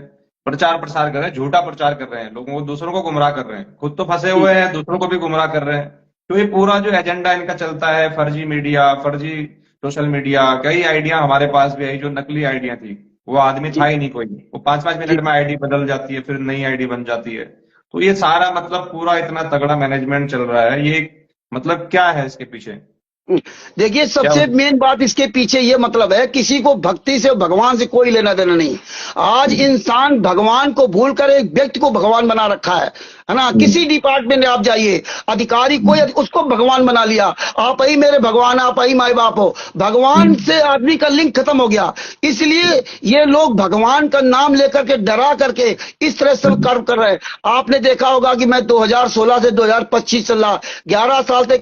प्रचार प्रसार कर रहे हैं, झूठा प्रचार कर रहे हैं, लोगों को, दूसरों को गुमराह कर रहे हैं, खुद तो फंसे हुए हैं, दूसरों को भी गुमराह कर रहे हैं। तो ये पूरा जो एजेंडा इनका चलता है, फर्जी मीडिया, फर्जी सोशल मीडिया, कई आइडिया हमारे पास भी आई जो नकली आइडिया थी, वो आदमी था ही नहीं कोई, वो 5-5 मिनट में आईडी बदल जाती है, फिर नई आईडी बन जाती है। तो ये सारा मतलब पूरा इतना तगड़ा मैनेजमेंट चल रहा है, ये मतलब क्या है इसके पीछे? देखिए, सबसे मेन बात इसके पीछे ये मतलब है, किसी को भक्ति से, भगवान से कोई लेना देना नहीं। आज इंसान भगवान को भूलकर एक व्यक्ति को भगवान बना रखा है ना। किसी डिपार्टमेंट में आप जाइए, अधिकारी कोई उसको भगवान बना लिया, आप ही मेरे भगवान, आप ही माई बाप हो। भगवान से आदमी का लिंक खत्म हो गया। इसलिए ये लोग भगवान का नाम लेकर के, डरा करके इस तरह से कर्म कर रहे हैं। आपने देखा होगा कि मैं 2016 से 2025 चल रहा, 11 साल से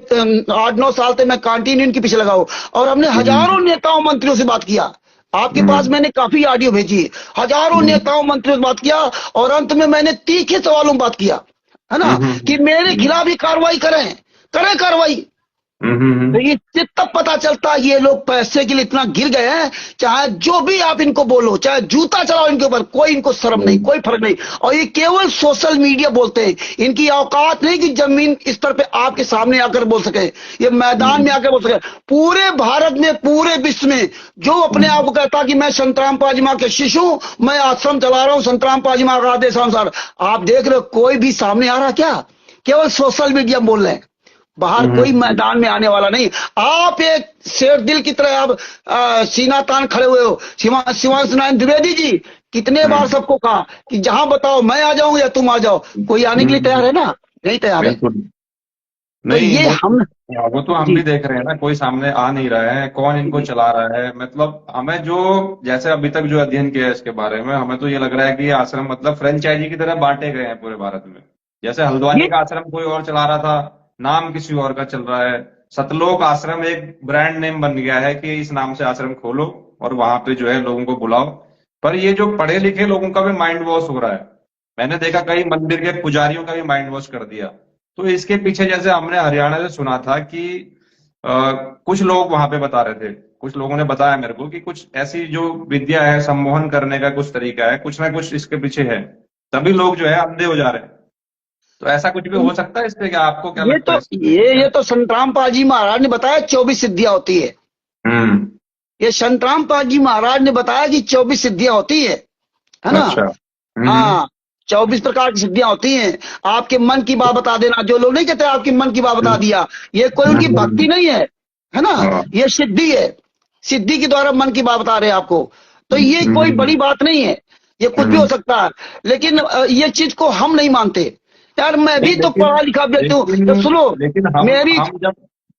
8-9 साल से मैं कंटिन्यू इनके पीछे लगा हूं, और हमने हजारों नेताओं मंत्रियों से बात किया। आपके पास मैंने काफी ऑडियो भेजी, हजारों नेताओं मंत्रियों से बात किया, और अंत में मैंने तीखे सवालों में बात किया, है ना, कि मेरे खिलाफ ही कार्रवाई करें कार्रवाई। तो इससे तब पता चलता है ये लोग पैसे के लिए इतना गिर गए हैं। चाहे जो भी आप इनको बोलो, चाहे जूता चलाओ इनके ऊपर, कोई इनको शर्म नहीं, कोई फर्क नहीं। और ये केवल सोशल मीडिया बोलते हैं, इनकी औकात नहीं कि जमीन स्तर पे आपके सामने आकर बोल सके, ये मैदान में आकर बोल सके। पूरे भारत में, पूरे विश्व में जो अपने आप को कहता कि मैं संतराम पाजीमा के शिशु, मैं आश्रम चला रहा हूं संतराम पाजीमा का आदेशानुसार, आप देख रहे हो कोई भी सामने आ रहा क्या? केवल सोशल मीडिया बोल रहे हैं, बाहर कोई मैदान में आने वाला नहीं। आप एक शेर दिल की तरह आप सीना तान खड़े हुए हो। शिवांश नारायण द्विवेदी जी कितने बार सबको कहा कि जहां बताओ मैं आ जाऊं या तुम आ जाओ, कोई आने के लिए तैयार है ना? नहीं तैयार है। नहीं, तो ये वो तो हम भी देख रहे हैं ना, कोई सामने आ नहीं रहा है, कौन इनको चला रहा है। मतलब हमें जो, जैसे अभी तक जो अध्ययन किया है इसके बारे में, हमें तो ये लग रहा है कि ये आश्रम मतलब फ्रेंचाइजी की तरह बांटे गए हैं पूरे भारत में। जैसे हल्द्वानी का आश्रम कोई और चला रहा था, नाम किसी और का चल रहा है। सतलोक आश्रम एक ब्रांड नेम बन गया है कि इस नाम से आश्रम खोलो और वहां पे जो है लोगों को बुलाओ। पर ये जो पढ़े लिखे लोगों का भी माइंड वॉश हो रहा है। मैंने देखा कई मंदिर के पुजारियों का भी माइंड वॉश कर दिया। तो इसके पीछे, जैसे हमने हरियाणा से सुना था कि कुछ लोग वहां पे बता रहे थे, कुछ लोगों ने बताया मेरे को कि कुछ ऐसी जो विद्या है, सम्मोहन करने का कुछ तरीका है, कुछ ना कुछ इसके पीछे है, तभी लोग जो है अंधे हो जा रहे हैं। तो ऐसा कुछ भी हो सकता है इससे? क्या आपको क्या लगता है? ये तो संतराम पाजी महाराज ने बताया 24 सिद्धियां होती है। ये संतराम पाजी महाराज ने बताया कि 24 सिद्धियां होती है ना? अच्छा। हाँ, 24 प्रकार की सिद्धियां होती हैं। आपके मन की बात बता देना, जो लोग नहीं कहते आपके मन की बात बता दिया, ये कोई उनकी भक्ति नहीं है ना, ये सिद्धि है। सिद्धि के द्वारा मन की बात बता रहे हैं आपको। तो ये कोई बड़ी बात नहीं है, ये कुछ भी हो सकता है। लेकिन ये चीज को हम नहीं मानते यार। मैं भी तो पढ़ा लिखा व्यक्ति हूँ, तो सुनो, लेकिन हम जब,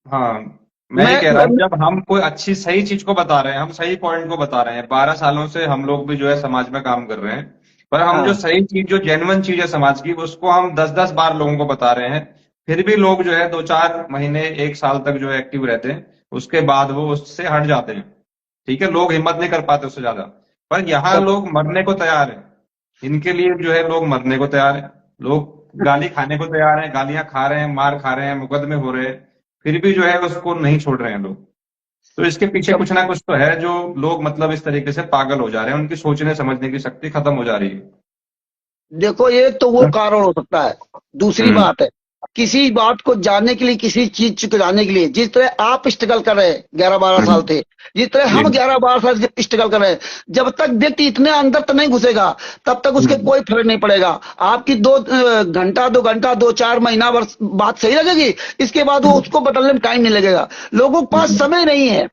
हाँ, मैं कह रहा हूँ, जब हम कोई अच्छी सही चीज को बता रहे हैं, हम सही पॉइंट को बता रहे हैं, 12 सालों से हम लोग भी जो है समाज में काम कर रहे हैं, पर हम जो सही चीज, जो जेन्युइन चीज है समाज की, उसको हम 10-10 बार लोगों को बता रहे हैं, फिर भी लोग जो है 2-4 महीने, 1 साल तक जो है एक्टिव रहते हैं, उसके बाद वो उससे हट जाते हैं। ठीक है, लोग हिम्मत नहीं कर पाते उससे ज्यादा। पर यहाँ लोग मरने को तैयार है, इनके लिए जो है लोग मरने को तैयार है, लोग गाली खाने को तैयार है, गालियां खा रहे हैं, मार खा रहे हैं, मुकदमे हो रहे हैं, फिर भी जो है उसको नहीं छोड़ रहे हैं लोग। तो इसके पीछे कुछ ना कुछ तो है, जो लोग मतलब इस तरीके से पागल हो जा रहे हैं, उनकी सोचने समझने की शक्ति खत्म हो जा रही है। देखो, एक तो वो कारण हो सकता है। दूसरी बात है, किसी बात को जानने के लिए, किसी चीज को जानने के लिए, जिस तरह आप स्ट्रगल कर रहे हैं 11-12 साल थे, जिस तरह हम 11-12 साल से स्ट्रगल कर रहे हैं, जब तक व्यक्ति इतने अंदर तक नहीं घुसेगा, तब तक उसके कोई फर्क नहीं पड़ेगा। आपकी 2 घंटा 2-4 महीना वर्ष बात सही लगेगी, इसके बाद वो उसको बदलने में टाइम नहीं लगेगा। लोगों के पास समय नहीं है,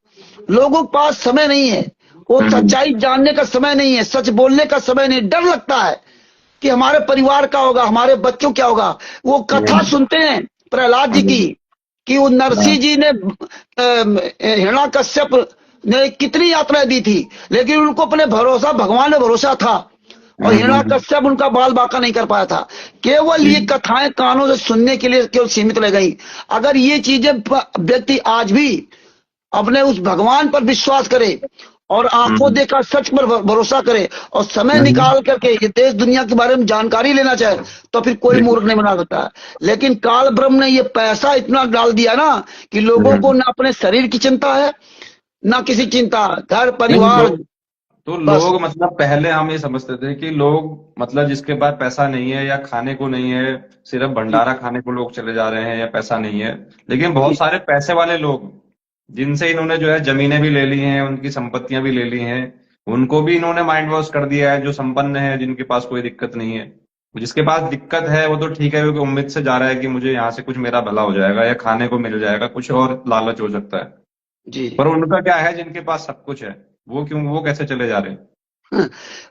लोगों के पास समय नहीं है, वो सच्चाई जानने का समय नहीं है, सच बोलने का समय नहीं। डर लगता है कि हमारे परिवार का होगा, हमारे बच्चों क्या होगा। वो कथा सुनते हैं प्रहलाद जी की, कि वो नरसिंह जी ने हिरण्याकश्यप ने कितनी यात्राएं दी थी, लेकिन उनको अपने भरोसा, भगवान में भरोसा था, और हिरण्याकश्यप उनका बाल बांका नहीं कर पाया था। केवल ये कथाएं कानों से सुनने के लिए केवल सीमित रह गई। अगर ये चीजें व्यक्ति आज भी अपने उस भगवान पर विश्वास करे और आंखों देखा सच पर भरोसा करे और समय निकाल करके ये देश दुनिया के बारे में जानकारी लेना चाहे, तो फिर कोई मूर्ख नहीं बना सकता है। लेकिन काल ब्रह्म ने ये पैसा इतना डाल दिया ना कि लोगों को ना अपने शरीर की चिंता है, ना किसी चिंता, घर परिवार। तो बस लोग मतलब पहले हम ये समझते थे कि लोग मतलब जिसके पास पैसा नहीं है या खाने को नहीं है, सिर्फ जी भंडारा खाने को लोग चले जा रहे हैं या पैसा नहीं है। लेकिन बहुत जी सारे पैसे वाले लोग जिनसे इन्होंने जो है जमीनें भी ले ली हैं, उनकी संपत्तियां भी ले ली हैं, उनको भी इन्होंने माइंड वॉश कर दिया है। जो संपन्न है, जिनके पास कोई दिक्कत नहीं है, जिसके पास दिक्कत है वो तो ठीक है, क्योंकि उम्मीद से जा रहा है कि मुझे यहाँ से कुछ मेरा भला हो जाएगा या खाने को मिल जाएगा, कुछ और लालच हो सकता है। जी पर उनका क्या है जिनके पास सब कुछ है, वो कैसे चले जा रहे हैं?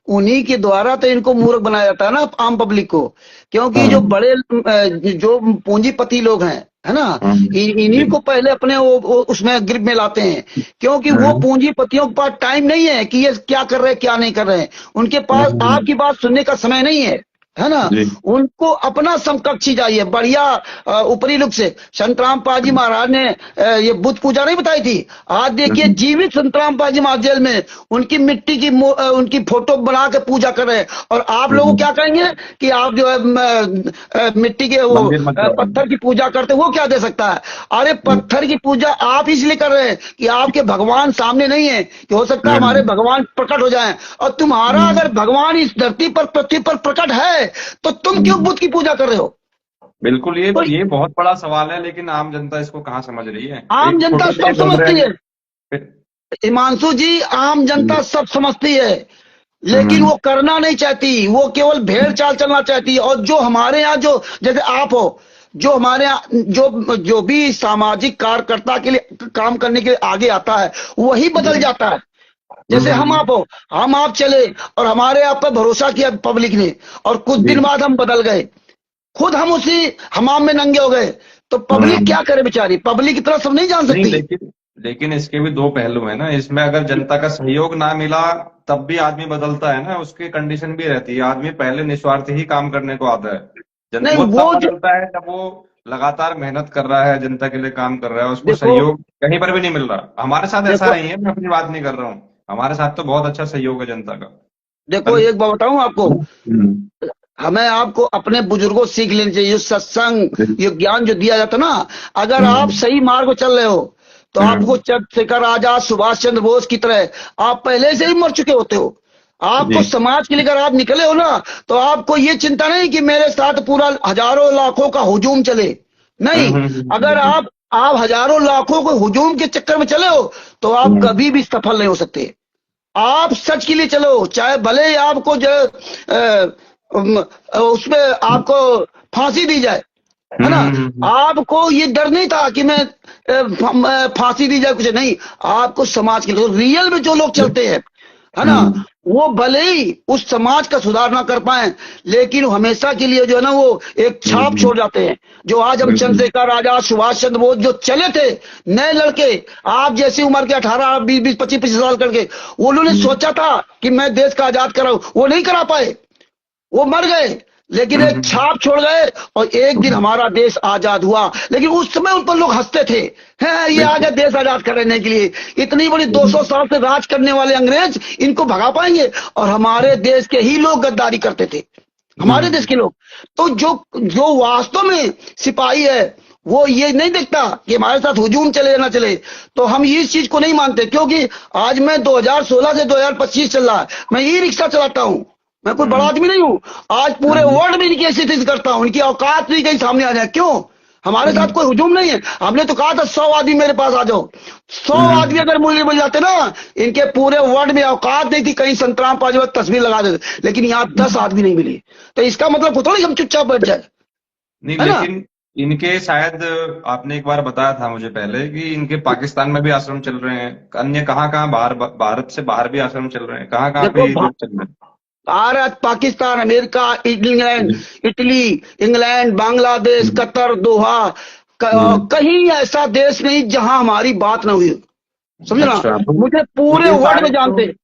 उन्हीं के द्वारा तो इनको मूर्ख बनाया जाता है ना, आम पब्लिक को। क्योंकि जो हम्म। बड़े जो पूंजीपति लोग हैं, है ना, जी। इन्हीं को पहले अपने वो उसमें ग्रिप में लाते हैं। क्योंकि वो हम्म। पूंजीपतियों के पास टाइम नहीं है कि ये क्या कर रहे हैं क्या नहीं कर रहे हैं। उनके पास हम्म। आपकी बात सुनने का समय नहीं है ना। जी। उनको अपना समकक्षी चाहिए बढ़िया ऊपरी लुक से। संतराम पाजी महाराज ने ये बुद्ध पूजा नहीं बताई थी। आज देखिए हम्म। जीवित संतराम पाजी महाराज जेल में उनकी मिट्टी की उनकी फोटो बना के पूजा कर रहे हैं। और आप लोग क्या कहेंगे कि आप जो है मिट्टी के वो मंदिर मत जाओ। पत्थर की पूजा करते, वो क्या दे सकता है। अरे पत्थर की पूजा आप इसलिए कर रहे हैं कि आपके भगवान सामने नहीं है, कि हो सकता है हमारे भगवान प्रकट हो जाएं। और तुम्हारा अगर भगवान इस धरती पर पृथ्वी पर प्रकट है तो तुम क्यों बुद्ध की पूजा कर रहे हो। बिल्कुल, तो ये बहुत बड़ा सवाल है, लेकिन आम जनता इसको कहाँ समझ रही है। आम एक जनता छोटे से सब बोल रहे समझती है हैं। हिमांशु जी, आम जनता सब समझती है, लेकिन हम्म। वो करना नहीं चाहती। वो केवल भेड़ चाल चलना चाहती है। और जो हमारे यहाँ जो जैसे आप हो, जो हमारे यहाँ जो भी सामाजिक कार्यकर्ता के लिए काम करने के लिए आगे आता है वही बदल जाता है। जैसे हम आप हो, हम आप चले और हमारे आप पर भरोसा किया पब्लिक ने, और कुछ जी। दिन बाद हम बदल गए, खुद हम उसी हमाम में नंगे हो गए। तो पब्लिक हम्म। क्या करे बेचारी, पब्लिक इतना सब नहीं जान नहीं, सकती। लेकिन इसके भी दो पहलू है ना। इसमें अगर जनता का सहयोग ना मिला तब भी आदमी बदलता है ना, उसकी कंडीशन भी रहती है। आदमी पहले निस्वार्थ ही काम करने को आता है। नहीं वो तब वो जो बदलता है जब वो लगातार मेहनत कर रहा है, जनता के लिए काम कर रहा है, उसको देखो सहयोग कहीं पर भी नहीं मिल रहा। हमारे साथ ऐसा देखो नहीं है, मैं अपनी बात नहीं कर रहा हूँ। हमारे साथ तो बहुत अच्छा सहयोग है जनता का। देखो कल। एक बात बताऊं आपको, हम्म। हमें आपको अपने बुजुर्गों से सीख लेनी चाहिए। ये सत्संग, ये ज्ञान जो दिया जाता ना, अगर आप हम्म। सही मार्ग पर चल रहे हो तो आपको हम्म। चंद्रशेखर आजाद, सुभाष चंद्र बोस की तरह आप पहले से ही मर चुके होते हो। आपको जी। समाज के लिए अगर आप निकले हो ना, तो आपको ये चिंता नहीं कि मेरे साथ पूरा हजारों लाखों का हुजूम चले। नहीं, अगर आप हजारों लाखों को हुजूम के चक्कर में चले हो तो आप कभी भी सफल नहीं हो सकते। आप सच के लिए चलो, चाहे भले ही आपको जो उसमें आपको फांसी दी जाए, है ना। आपको ये डर नहीं था कि मैं फांसी दी जाए, कुछ नहीं। आपको समाज के लिए रियल में जो लोग चलते हैं, है ना, वो भले ही उस समाज का सुधार ना कर पाए, लेकिन हमेशा के लिए जो है ना वो एक छाप छोड़ जाते हैं। जो आज हम चंद्रशेखर आजाद, सुभाष चंद्र बोस जो चले थे, नए लड़के, आप जैसी उम्र के 18, 20, 25 साल करके, वो लोगों ने सोचा था कि मैं देश का आजाद कराऊं, वो नहीं करा पाए, वो मर गए। लेकिन एक छाप छोड़ गए और एक दिन हमारा देश आजाद हुआ। लेकिन उस समय उन पर लोग हंसते थे, हैं ये आ गए देश आजाद करने के लिए। इतनी बड़ी 200 साल से राज करने वाले अंग्रेज इनको भगा पाएंगे। और हमारे देश के ही लोग गद्दारी करते थे, हमारे देश के लोग। तो जो जो वास्तव में सिपाही है वो ये नहीं देखता कि हमारे साथ हुजूम चले ना चले। तो हम इस चीज को नहीं मानते, क्योंकि आज मैं 2016 से 2025 चल रहा है, मैं ई रिक्शा चलाता हूं, मैं कोई बड़ा आदमी नहीं हूं। आज पूरे वर्ल्ड में इनकी स्थिति करता हूं, इनकी औकात नहीं कहीं सामने आ जाए। क्यों? हमारे साथ कोई हुजूम नहीं है। हमने तो कहा था 100 आदमी मेरे पास आ जाओ। 100 आदमी अगर मूल्य मिल जाते ना, इनके पूरे वर्ल्ड में औकात नहीं थी कहीं संतराम पाजी तस्वीर लगा देते। लेकिन यहाँ 10 आदमी नहीं मिली, तो इसका मतलब थोड़ी हम चुपचाप बैठ जाए, नहीं, है ना। लेकिन इनके शायद आपने एक बार बताया था मुझे पहले कि इनके पाकिस्तान में भी आश्रम चल रहे हैं, अन्य कहाँ कहाँ बाहर, भारत से बाहर भी आश्रम चल रहे हैं, कहाँ कहाँ पे देखो ये लोग चल रहे भारत, पाकिस्तान, अमेरिका, इंग्लैंड, हैं? इटली, इंग्लैंड, बांग्लादेश, कतर, दोहा, कहीं ऐसा देश नहीं जहां हमारी बात ना हुई। समझना, अच्छा, मुझे पूरे ये वर्ल्ड में शायद तो जानते हैं।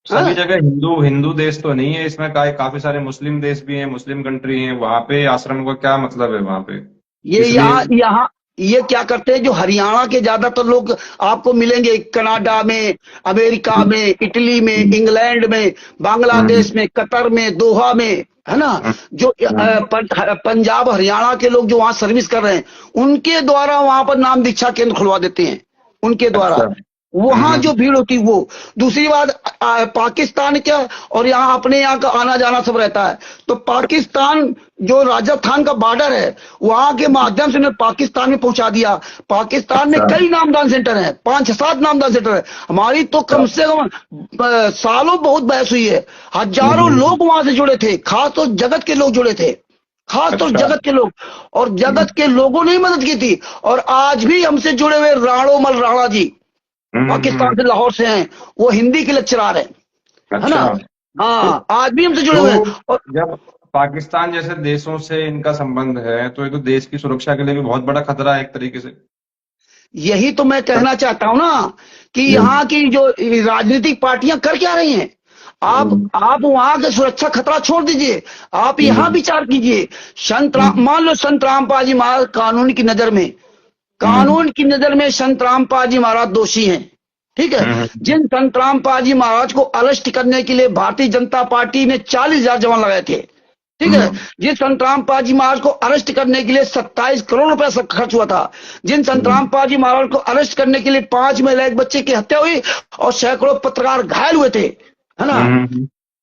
सभी हाँ? जगह हिंदू हिंदू देश तो नहीं है, इसमें काफी सारे मुस्लिम देश भी हैं, मुस्लिम कंट्री हैं। वहां पे आश्रम का क्या मतलब है वहां पे? ये किस लिए? यहाँ यहाँ ये क्या करते हैं, जो हरियाणा के ज्यादातर लोग आपको मिलेंगे कनाडा में, अमेरिका में, इटली में, इंग्लैंड में, बांग्लादेश में, कतर में, दोहा में, है ना, जो पंजाब हरियाणा के लोग जो वहां सर्विस कर रहे हैं, उनके द्वारा वहां पर नाम दीक्षा केंद्र खुलवा देते हैं, उनके द्वारा अच्छा। वहां जो भीड़ होती वो। दूसरी बात, पाकिस्तान क्या, और यहाँ अपने यहाँ का आना जाना सब रहता है, तो पाकिस्तान जो राजस्थान का बॉर्डर है, वहां के माध्यम से उन्हें पाकिस्तान में पहुंचा दिया। पाकिस्तान में अच्छा। कई नामदान सेंटर हैं, 5-7 नामदान सेंटर है। हमारी तो कम से कम सालों बहुत बहस हुई है, हजारों लोग वहां से जुड़े थे, खास तौर जगत के लोग जुड़े थे, खास तौर अच्छा। जगत के लोग, और जगत के लोगों ने ही मदद की थी। और आज भी हमसे जुड़े हुए राणोमल राणा जी पाकिस्तान से, लाहौर से हैं, वो हिंदी के लेक्चरार हैं, है ना। अच्छा। हाँ, आज भी हमसे जुड़े हुए हैं। तो और जब पाकिस्तान जैसे देशों से इनका संबंध है, तो ये तो देश की सुरक्षा के लिए भी बहुत बड़ा खतरा है एक तरीके से। यही तो मैं कहना चाहता हूं ना, कि यहाँ की जो राजनीतिक पार्टियां कर क्या रही हैं। आप वहां के सुरक्षा खतरा छोड़ दीजिए, आप यहाँ विचार कीजिए। मान लो संत रामपाल जी महाराज कानून की नजर में संत रामपाल जी महाराज दोषी हैं, ठीक है। जिन संत रामपाल जी महाराज को अरेस्ट करने के लिए भारतीय जनता पार्टी ने 40,000 जवान लगाए थे, ठीक है। जिस संत रामपाल जी महाराज को अरेस्ट करने के लिए 27 करोड़ रुपया खर्च हुआ था, जिन संत रामपाल जी महाराज को अरेस्ट करने के लिए 5 महिला एक बच्चे की हत्या हुई और सैकड़ों पत्रकार घायल हुए थे, है ना,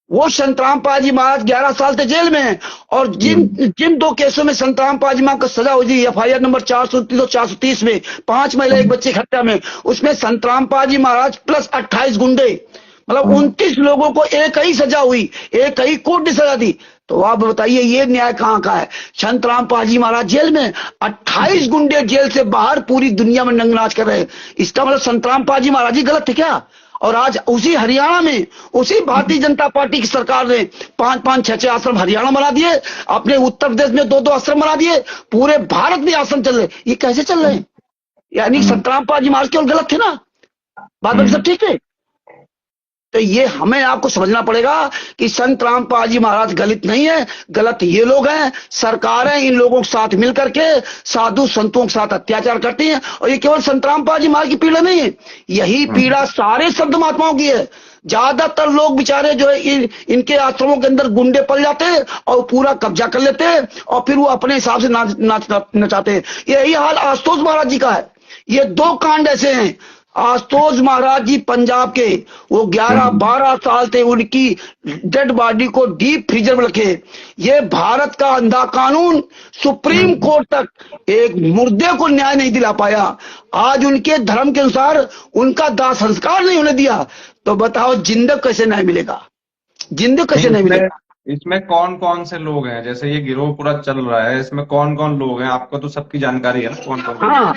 वो संत रामपाल जी महाराज 11 साल से जेल में हैं। और जिन 2 केसों में संत रामपाल जी महाराज को सजा हुई, FIR नंबर 429 और 430 में, 5 महिला एक बच्चे की हत्या में, उसमें संत रामपाल जी महाराज प्लस 28 गुंडे, मतलब 29 लोगों को एक ही सजा हुई, एक ही कोर्ट ने सजा दी। तो आप बताइए ये न्याय कहां का है। संत रामपाल जी महाराज जेल में, 28 गुंडे जेल से बाहर पूरी दुनिया में नंगनाच कर रहे हैं। इसका मतलब संत रामपाल जी महाराज जी गलत थे क्या। और आज उसी हरियाणा में, उसी भारतीय जनता पार्टी की सरकार ने 5-5, 6-6 आश्रम हरियाणा बना दिए, अपने उत्तर प्रदेश में 2-2 आश्रम बना दिए, पूरे भारत में आश्रम चल रहे। ये कैसे चल रहे हैं। यानी संत रामपाल जी महाराज केवल गलत थे ना, बात बाकी सब ठीक थे। तो ये हमें आपको समझना पड़ेगा कि संत रामपाल जी महाराज गलत नहीं है, गलत ये लोग हैं, सरकारें इन लोगों के साथ मिलकर के साधु संतों के साथ अत्याचार करती हैं। और ये केवल संत रामपाल जी महाराज की पीड़ा नहीं है, यही पीड़ा सारे संत महात्माओं की है। ज्यादातर लोग बेचारे जो है इनके आश्रमों के अंदर गुंडे पल जाते हैं और पूरा कब्जा कर लेते हैं, और फिर वो अपने हिसाब से नचाते हैं। यही हाल आशुतोष महाराज जी का है। ये 2 कांड ऐसे हैं। आशुतोष महाराज जी पंजाब के, वो 11-12 साल थे, उनकी डेड बॉडी को डीप फ्रीजर में रखे। ये भारत का अंधा कानून सुप्रीम कोर्ट तक एक मुर्दे को न्याय नहीं दिला पाया। आज उनके धर्म के अनुसार उनका दाह संस्कार नहीं होने दिया, तो बताओ जिंदा कैसे न्याय मिलेगा, जिंदा कैसे नहीं मिलेगा। इसमें कौन कौन से लोग हैं, जैसे ये गिरोह पूरा चल रहा है, इसमें कौन कौन लोग हैं, आपको तो सबकी जानकारी है ना, कौन कौन। हाँ,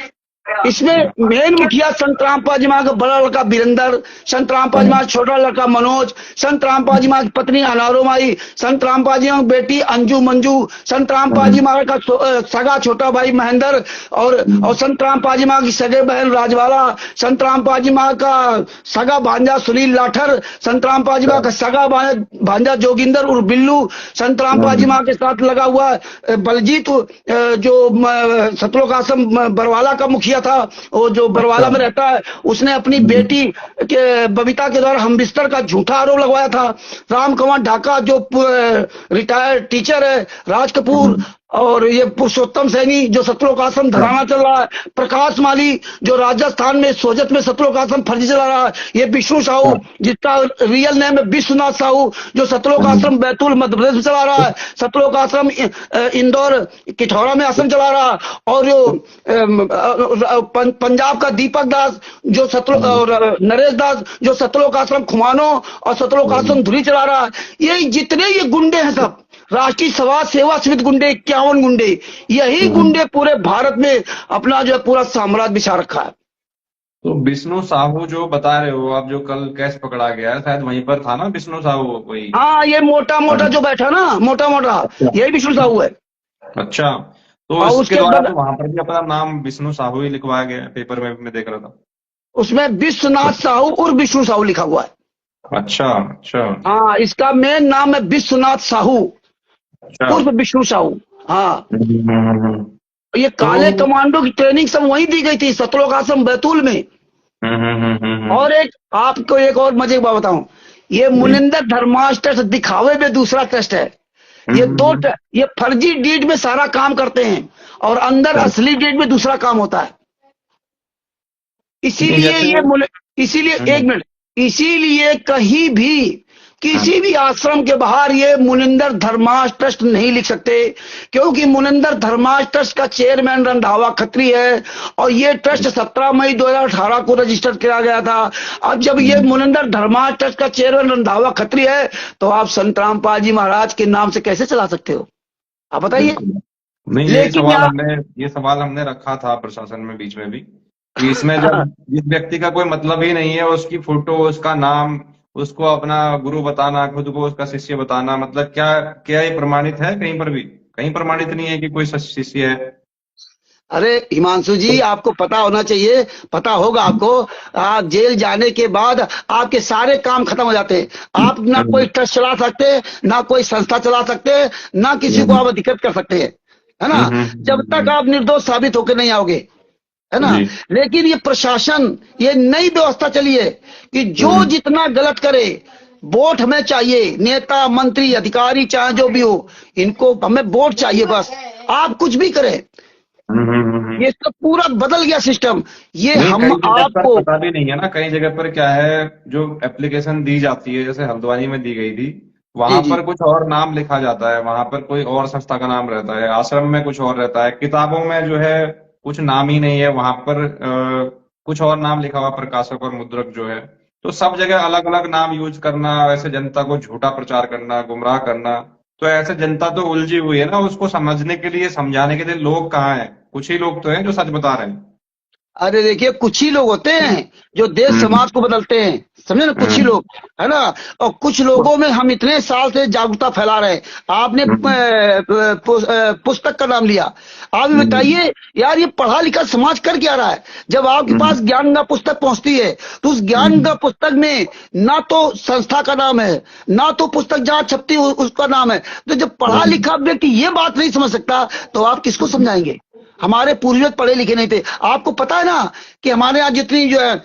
इसमें मेन मुखिया संत रामपाल जी महाराज का बड़ा लड़का वीरेंद्र, संत रामपाल जी महाराज छोटा लड़का मनोज, संत रामपाल जी महाराज की पत्नी अनारो माई, संत रामपाल जी महाराज बेटी अंजू मंजू, संत रामपाल जी महाराज का सगा छोटा भाई महेंद्र, और संत रामपाल जी महाराज की सगे बहन राजवाला, संत रामपाल जी महाराज का सगा भांजा सुनील लाठर, संत रामपाल जी महाराज का सगा भांजा जोगिंदर उर्फ बिल्लू, संत रामपाल जी महाराज के साथ लगा हुआ बलजीत जो सतलोक आश्रम बरवाला का मुखिया था, वो जो बरवाला में रहता है, उसने अपनी बेटी के बबीता के द्वारा हम बिस्तर का झूठा आरोप लगवाया था। राम कंवर ढाका जो रिटायर्ड टीचर है, राज कपूर, और ये पुरुषोत्तम सैनी जो सतलोक आश्रम धराना चल रहा है, प्रकाश माली जो राजस्थान में सोजत में सतलोक आश्रम फर्जी चला रहा है, ये विष्णु साहू जिसका रियल नेम है विश्वनाथ साहू जो सतलोक आश्रम बैतूल मध्य प्रदेश में चला रहा है, सतलोक आश्रम इंदौर किठौरा में आश्रम चला रहा है, और जो पंजाब का दीपक दास जो सतलोक, और नरेश दास जो सतलोक आश्रम खुमानो और सतलोक आश्रम धुरी चला रहा है। ये जितने ये गुंडे हैं सब राष्ट्रीय समाज सेवा समिति गुंडे, 51 गुंडे, यही गुंडे पूरे भारत में अपना जो है पूरा साम्राज्य बिछा रखा है। तो विष्णु साहू जो बता रहे हो आप, जो कल केस पकड़ा गया है, शायद वहीं पर था ना विष्णु साहू वही। हाँ, ये मोटा मोटा जो बैठा ना, मोटा मोटा यही विष्णु साहू है। अच्छा, तो उसके द्वारा तो वहां पर भी अपना नाम विष्णु साहू ही लिखवाया गया है, पेपर में मैं देख रहा था। उसमें विश्वनाथ साहू और विष्णु साहू लिखा हुआ है। अच्छा अच्छा। हाँ, इसका मेन नाम है विश्वनाथ साहू उर्फ विष्णु साहू। हाँ, ये काले कमांडो की ट्रेनिंग सब वहीं दी गई थी, सतलोक आश्रम बैतूल में। और एक आपको एक और मजे की बात बताऊं, ये मुनिंदर धर्माश ट्रस्ट दिखावे में दूसरा ट्रस्ट है। ये फर्जी डीड में सारा काम करते हैं और अंदर असली डीड में दूसरा काम होता है। इसीलिए एक मिनट, इसीलिए कहीं भी किसी भी आश्रम के बाहर ये मुनिंदर धर्माश ट्रस्ट नहीं लिख सकते, क्योंकि मुनिंदर धर्माश ट्रस्ट का चेयरमैन रंधावा खत्री है और ये ट्रस्ट 17 मई 2018 को रजिस्टर किया गया था। अब जब ये मुनिंदर धर्माश ट्रस्ट का चेयरमैन रंधावा खत्री है तो आप संत रामपाल जी महाराज के नाम से कैसे चला सकते हो, आप बताइए। नहीं, ये सवाल हमने रखा था प्रशासन में बीच में भी कि इसमें जब जिस व्यक्ति का कोई मतलब ही नहीं है, उसकी फोटो, उसका नाम, उसको अपना गुरु बताना, खुद को उसका शिष्य बताना, मतलब क्या ये प्रमाणित है? कहीं पर भी कहीं प्रमाणित नहीं है कि कोई शिष्य है। अरे हिमांशु जी, आपको पता होना चाहिए, पता होगा आपको। आप जेल जाने के बाद आपके सारे काम खत्म हो जाते हैं। आप ना कोई ट्रस्ट चला सकते, ना कोई संस्था चला सकते, ना किसी को आप अधिकृत कर सकते हैं, है ना, जब तक आप निर्दोष साबित होकर नहीं आओगे, है ना। लेकिन ये प्रशासन, ये नई व्यवस्था चली है कि जो जितना गलत करे, वोट हमें चाहिए, नेता मंत्री अधिकारी चाहे जो भी हो, इनको हमें वोट चाहिए बस, आप कुछ भी करें। ये सब पूरा बदल गया सिस्टम। ये हम आपको पता भी नहीं है ना, कई जगह पर क्या है, जो एप्लीकेशन दी जाती है, जैसे हल्द्वानी में दी गई थी, वहां पर कुछ और नाम लिखा जाता है, वहां पर कोई और संस्था का नाम रहता है, आश्रम में कुछ और रहता है, किताबों में जो है कुछ नाम ही नहीं है, वहां पर कुछ और नाम लिखा हुआ, प्रकाशक और मुद्रक जो है। तो सब जगह अलग अलग नाम यूज करना, वैसे जनता को झूठा प्रचार करना, गुमराह करना, तो ऐसे जनता तो उलझी हुई है ना, उसको समझने के लिए, समझाने के लिए लोग कहाँ हैं? कुछ ही लोग तो हैं जो सच बता रहे हैं। अरे देखिए, कुछ ही लोग होते हैं जो देश समाज को बदलते हैं, समझे ना, कुछ ही लोग, है ना। और कुछ लोगों में हम इतने साल से जागरूकता फैला रहे हैं। आपने पुस्तक का नाम लिया, आप भी बताइए यार, ये पढ़ा लिखा समाज कर क्या रहा है? जब आपके पास ज्ञान गंगा पुस्तक पहुंचती है तो उस ज्ञान गंगा पुस्तक में ना तो संस्था का नाम है, ना तो पुस्तक जहां छपती है उसका नाम है। तो जब पढ़ा लिखा व्यक्ति ये बात नहीं समझ सकता तो आप किसको समझाएंगे? हमारे पूर्वज पढ़े लिखे नहीं थे। आपको पता है ना कि हमारे यहाँ जितनी जो है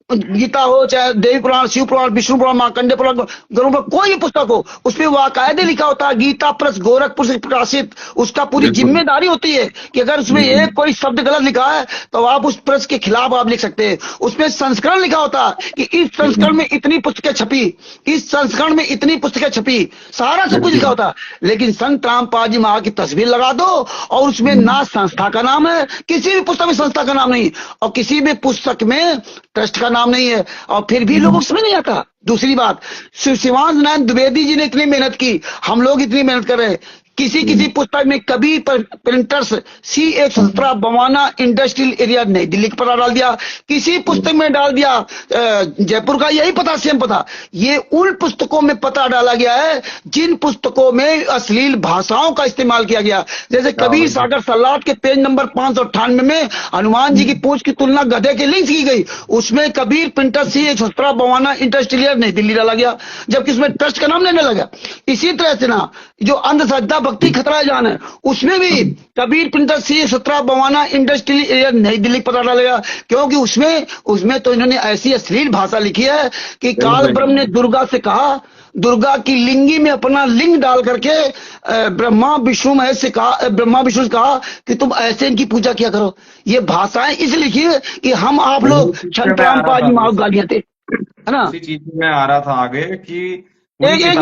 गीता हो, चाहे देवी पुराण, शिव पुराण, विष्णु पुराण, मार्कंडेय पुराण, गरुड़ पुराण, कोई भी पुस्तक हो, उसमें वाकायदे लिखा होता है गीता प्लस गोरखपुर से प्रकाशित। उसका पूरी जिम्मेदारी होती है कि अगर उसमें एक कोई शब्द गलत लिखा है तो आप उस प्रेस के खिलाफ आप लिख सकते हैं। उसमें संस्करण लिखा होता है कि इस संस्करण में इतनी पुस्तकें छपी, इस संस्करण में इतनी पुस्तकें छपी, सारा सब कुछ लिखा होता है। लेकिन संत रामपाल जी महाराज की तस्वीर लगा दो और उसमें ना संस्था का नाम है, किसी भी पुस्तक में संस्था का नाम नहीं, और किसी भी पुस्तक में ट्रस्ट का नाम नहीं है, और फिर भी लोगों को समझ नहीं आता। दूसरी बात, शिवांश नारायण द्विवेदी जी ने इतनी मेहनत की, हम लोग इतनी मेहनत कर रहे हैं। किसी पुस्तक में कभी printers C117 Bawana industrial area नई दिल्ली का पता डाल दिया, किसी पुस्तक में डाल दिया जयपुर का यही पता, सेम पता। ये उन पुस्तकों में पता डाला गया है जिन पुस्तकों में अश्लील भाषाओं का इस्तेमाल किया गया। जैसे कबीर सागर सलाद के पेज नंबर 598 में हनुमान जी की पूंछ की तुलना गधे के लिंक की गई, उसमें Kabir printer C117 Bawana industrial area नई दिल्ली डाला गया, जबकि उसमें ट्रस्ट का नाम लेने लगा। इसी तरह से ना जो अंधश्रद्धा भक्ति खतरा जान है, उसमें भी Kabir printer C117 Bawana industrial area नई दिल्ली पता डालेगा, क्योंकि उसमें तो इन्होंने ऐसी अश्लील भाषा लिखी है कि काल ब्रह्म ने दुर्गा से कहा, दुर्गा की लिंगी में अपना लिंग डाल करके ब्रह्मा विष्णु महेश से कहा, ब्रह्मा विष्णु से कहा कि तुम ऐसे इनकी पूजा किया करो। ये भाषाएं इसलिए लिखी है कि हम आप लोग संत रामपाल जी महाराज गालियां थे, है ना। इसी चीज में आ रहा था आगे कि एक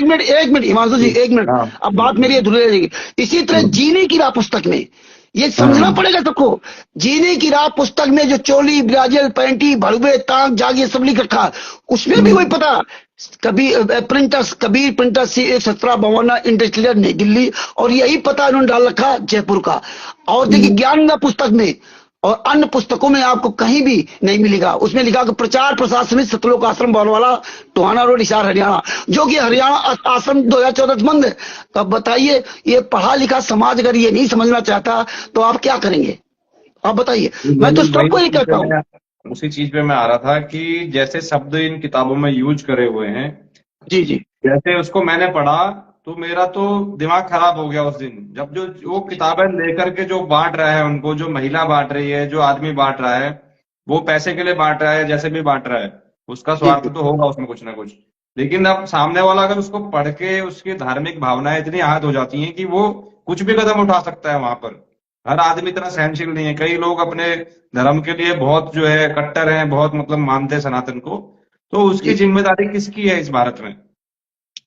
मिनट हिमांशु जी, एक मिनट, अब बात मेरी अधूरी रह जाएगी। इसी तरह जीने की राह पुस्तक में ये समझना पड़ेगा सबको। जीने की राह पुस्तक में जो चोली, ब्राजल, पैंटी, भड़वे, ताक, जागी सब लिख रखा, उसमें भी वही पता, Kabir printer C117 Bawana industrial नई दिल्ली, और यही पता उन्होंने डाल रखा जयपुर का। और देखिए ज्ञान गंगा पुस्तक में और अन्य पुस्तकों में आपको कहीं भी नहीं मिलेगा। उसमें लिखा कि प्रचार प्रसार समिति सतलोक आश्रम बरवाला, टोहाना रोड, हिसार, हरियाणा, जो कि हरियाणा आश्रम 2014 से बंद है। तो अब बताइए, ये पढ़ा लिखा समाज अगर ये नहीं समझना चाहता तो आप क्या करेंगे? आप बताइए। मैं तो सबको ही कहता हूँ, उसी चीज पे मैं आ रहा था कि जैसे शब्द इन किताबों में यूज करे हुए हैं, जी, जैसे उसको मैंने पढ़ा तो मेरा तो दिमाग खराब हो गया उस दिन, जब जो वो किताबें लेकर के जो बांट रहा है उनको, जो महिला बांट रही है, जो आदमी बांट रहा है, वो पैसे के लिए बांट रहा है, जैसे भी बांट रहा है, उसका जी स्वार्थ जी तो होगा उसमें कुछ ना कुछ। लेकिन अब सामने वाला अगर उसको पढ़ के उसकी धार्मिक भावनाएं इतनी आहत हो जाती हैं कि वो कुछ भी कदम उठा सकता है वहां पर। हर आदमी इतना सहनशील नहीं है, कई लोग अपने धर्म के लिए बहुत जो है कट्टर हैं, बहुत मतलब मानते हैं सनातन को। तो उसकी जी जिम्मेदारी किसकी है इस भारत में?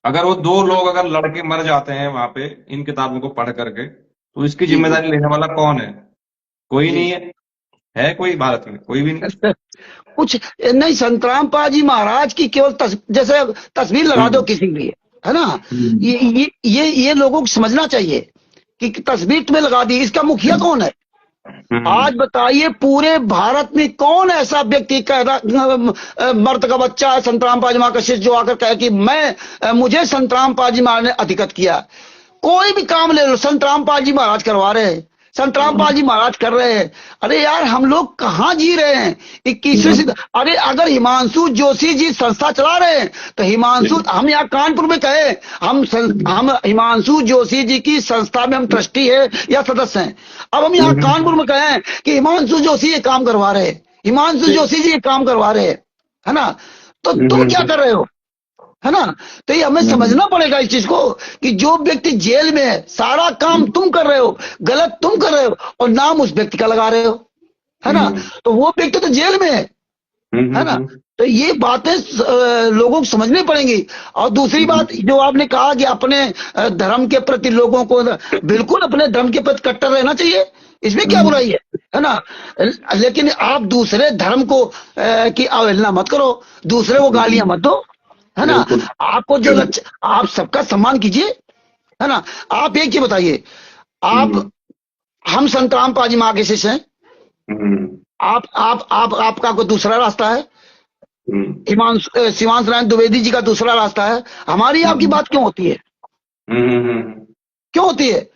अगर वो दो लोग अगर लड़के मर जाते हैं वहां पे इन किताबों को पढ़ करके, तो इसकी जी जी जिम्मेदारी लेने वाला कौन है? कोई जी नहीं है कोई भारत में? कोई भी नहीं। कुछ नहीं। संतराम पाजी महाराज की केवल जैसे तस्वीर लगा दो हम्म किसी के लिए, है ना। हम्म ये लोगों को समझना चाहिए कि तस्वीर तुम्हें लगा दी, इसका मुखिया कौन है? हम्म आज बताइए पूरे भारत में कौन ऐसा व्यक्ति कह रहा मर्द का बच्चा है संतराम पाजी महाराज का शिष्य जो आकर कहे कि मुझे संतराम पाजी महाराज ने अधिगत किया। कोई भी काम ले लो संतराम पाजी महाराज करवा रहे हैं, संतराम पाजी महाराज कर रहे हैं। अरे यार हम लोग कहाँ जी रहे हैं 21वीं। अरे अगर हिमांशु जोशी जी संस्था चला रहे हैं तो हिमांशु, हम यहाँ कानपुर में कहे हम हिमांशु जोशी जी की संस्था में हम ट्रस्टी है या सदस्य हैं। अब हम यहाँ कानपुर में कहें कि हिमांशु जोशी ये काम करवा रहे हैं, हिमांशु जोशी जी ये काम करवा रहे हैं, है ना। तो तुम क्या कर रहे हो, है ना। तो ये हमें समझना पड़ेगा इस चीज को कि जो व्यक्ति जेल में है सारा काम तुम कर रहे हो, गलत तुम कर रहे हो और नाम उस व्यक्ति का लगा रहे हो, है ना। तो वो व्यक्ति तो जेल में है ना। तो ये बातें लोगों को समझनी पड़ेंगी। और दूसरी बात जो आपने कहा कि अपने धर्म के प्रति लोगों को, बिल्कुल अपने धर्म के प्रति कट्टर रहना चाहिए, इसमें क्या बुराई है ना। लेकिन आप दूसरे धर्म को की अवहेलना मत करो, दूसरे को गालियां मत दो, है ना। आपको जो लक्ष्य, आप सबका सम्मान कीजिए, है ना। आप एक चीज बताइए, आप हम संतराम पाजी माँ के शिष्य हैं, आप आपका कोई दूसरा रास्ता है, हिमांशु शिवांश नारायण द्विवेदी जी का दूसरा रास्ता है, हमारी आपकी बात क्यों होती है, क्यों होती है,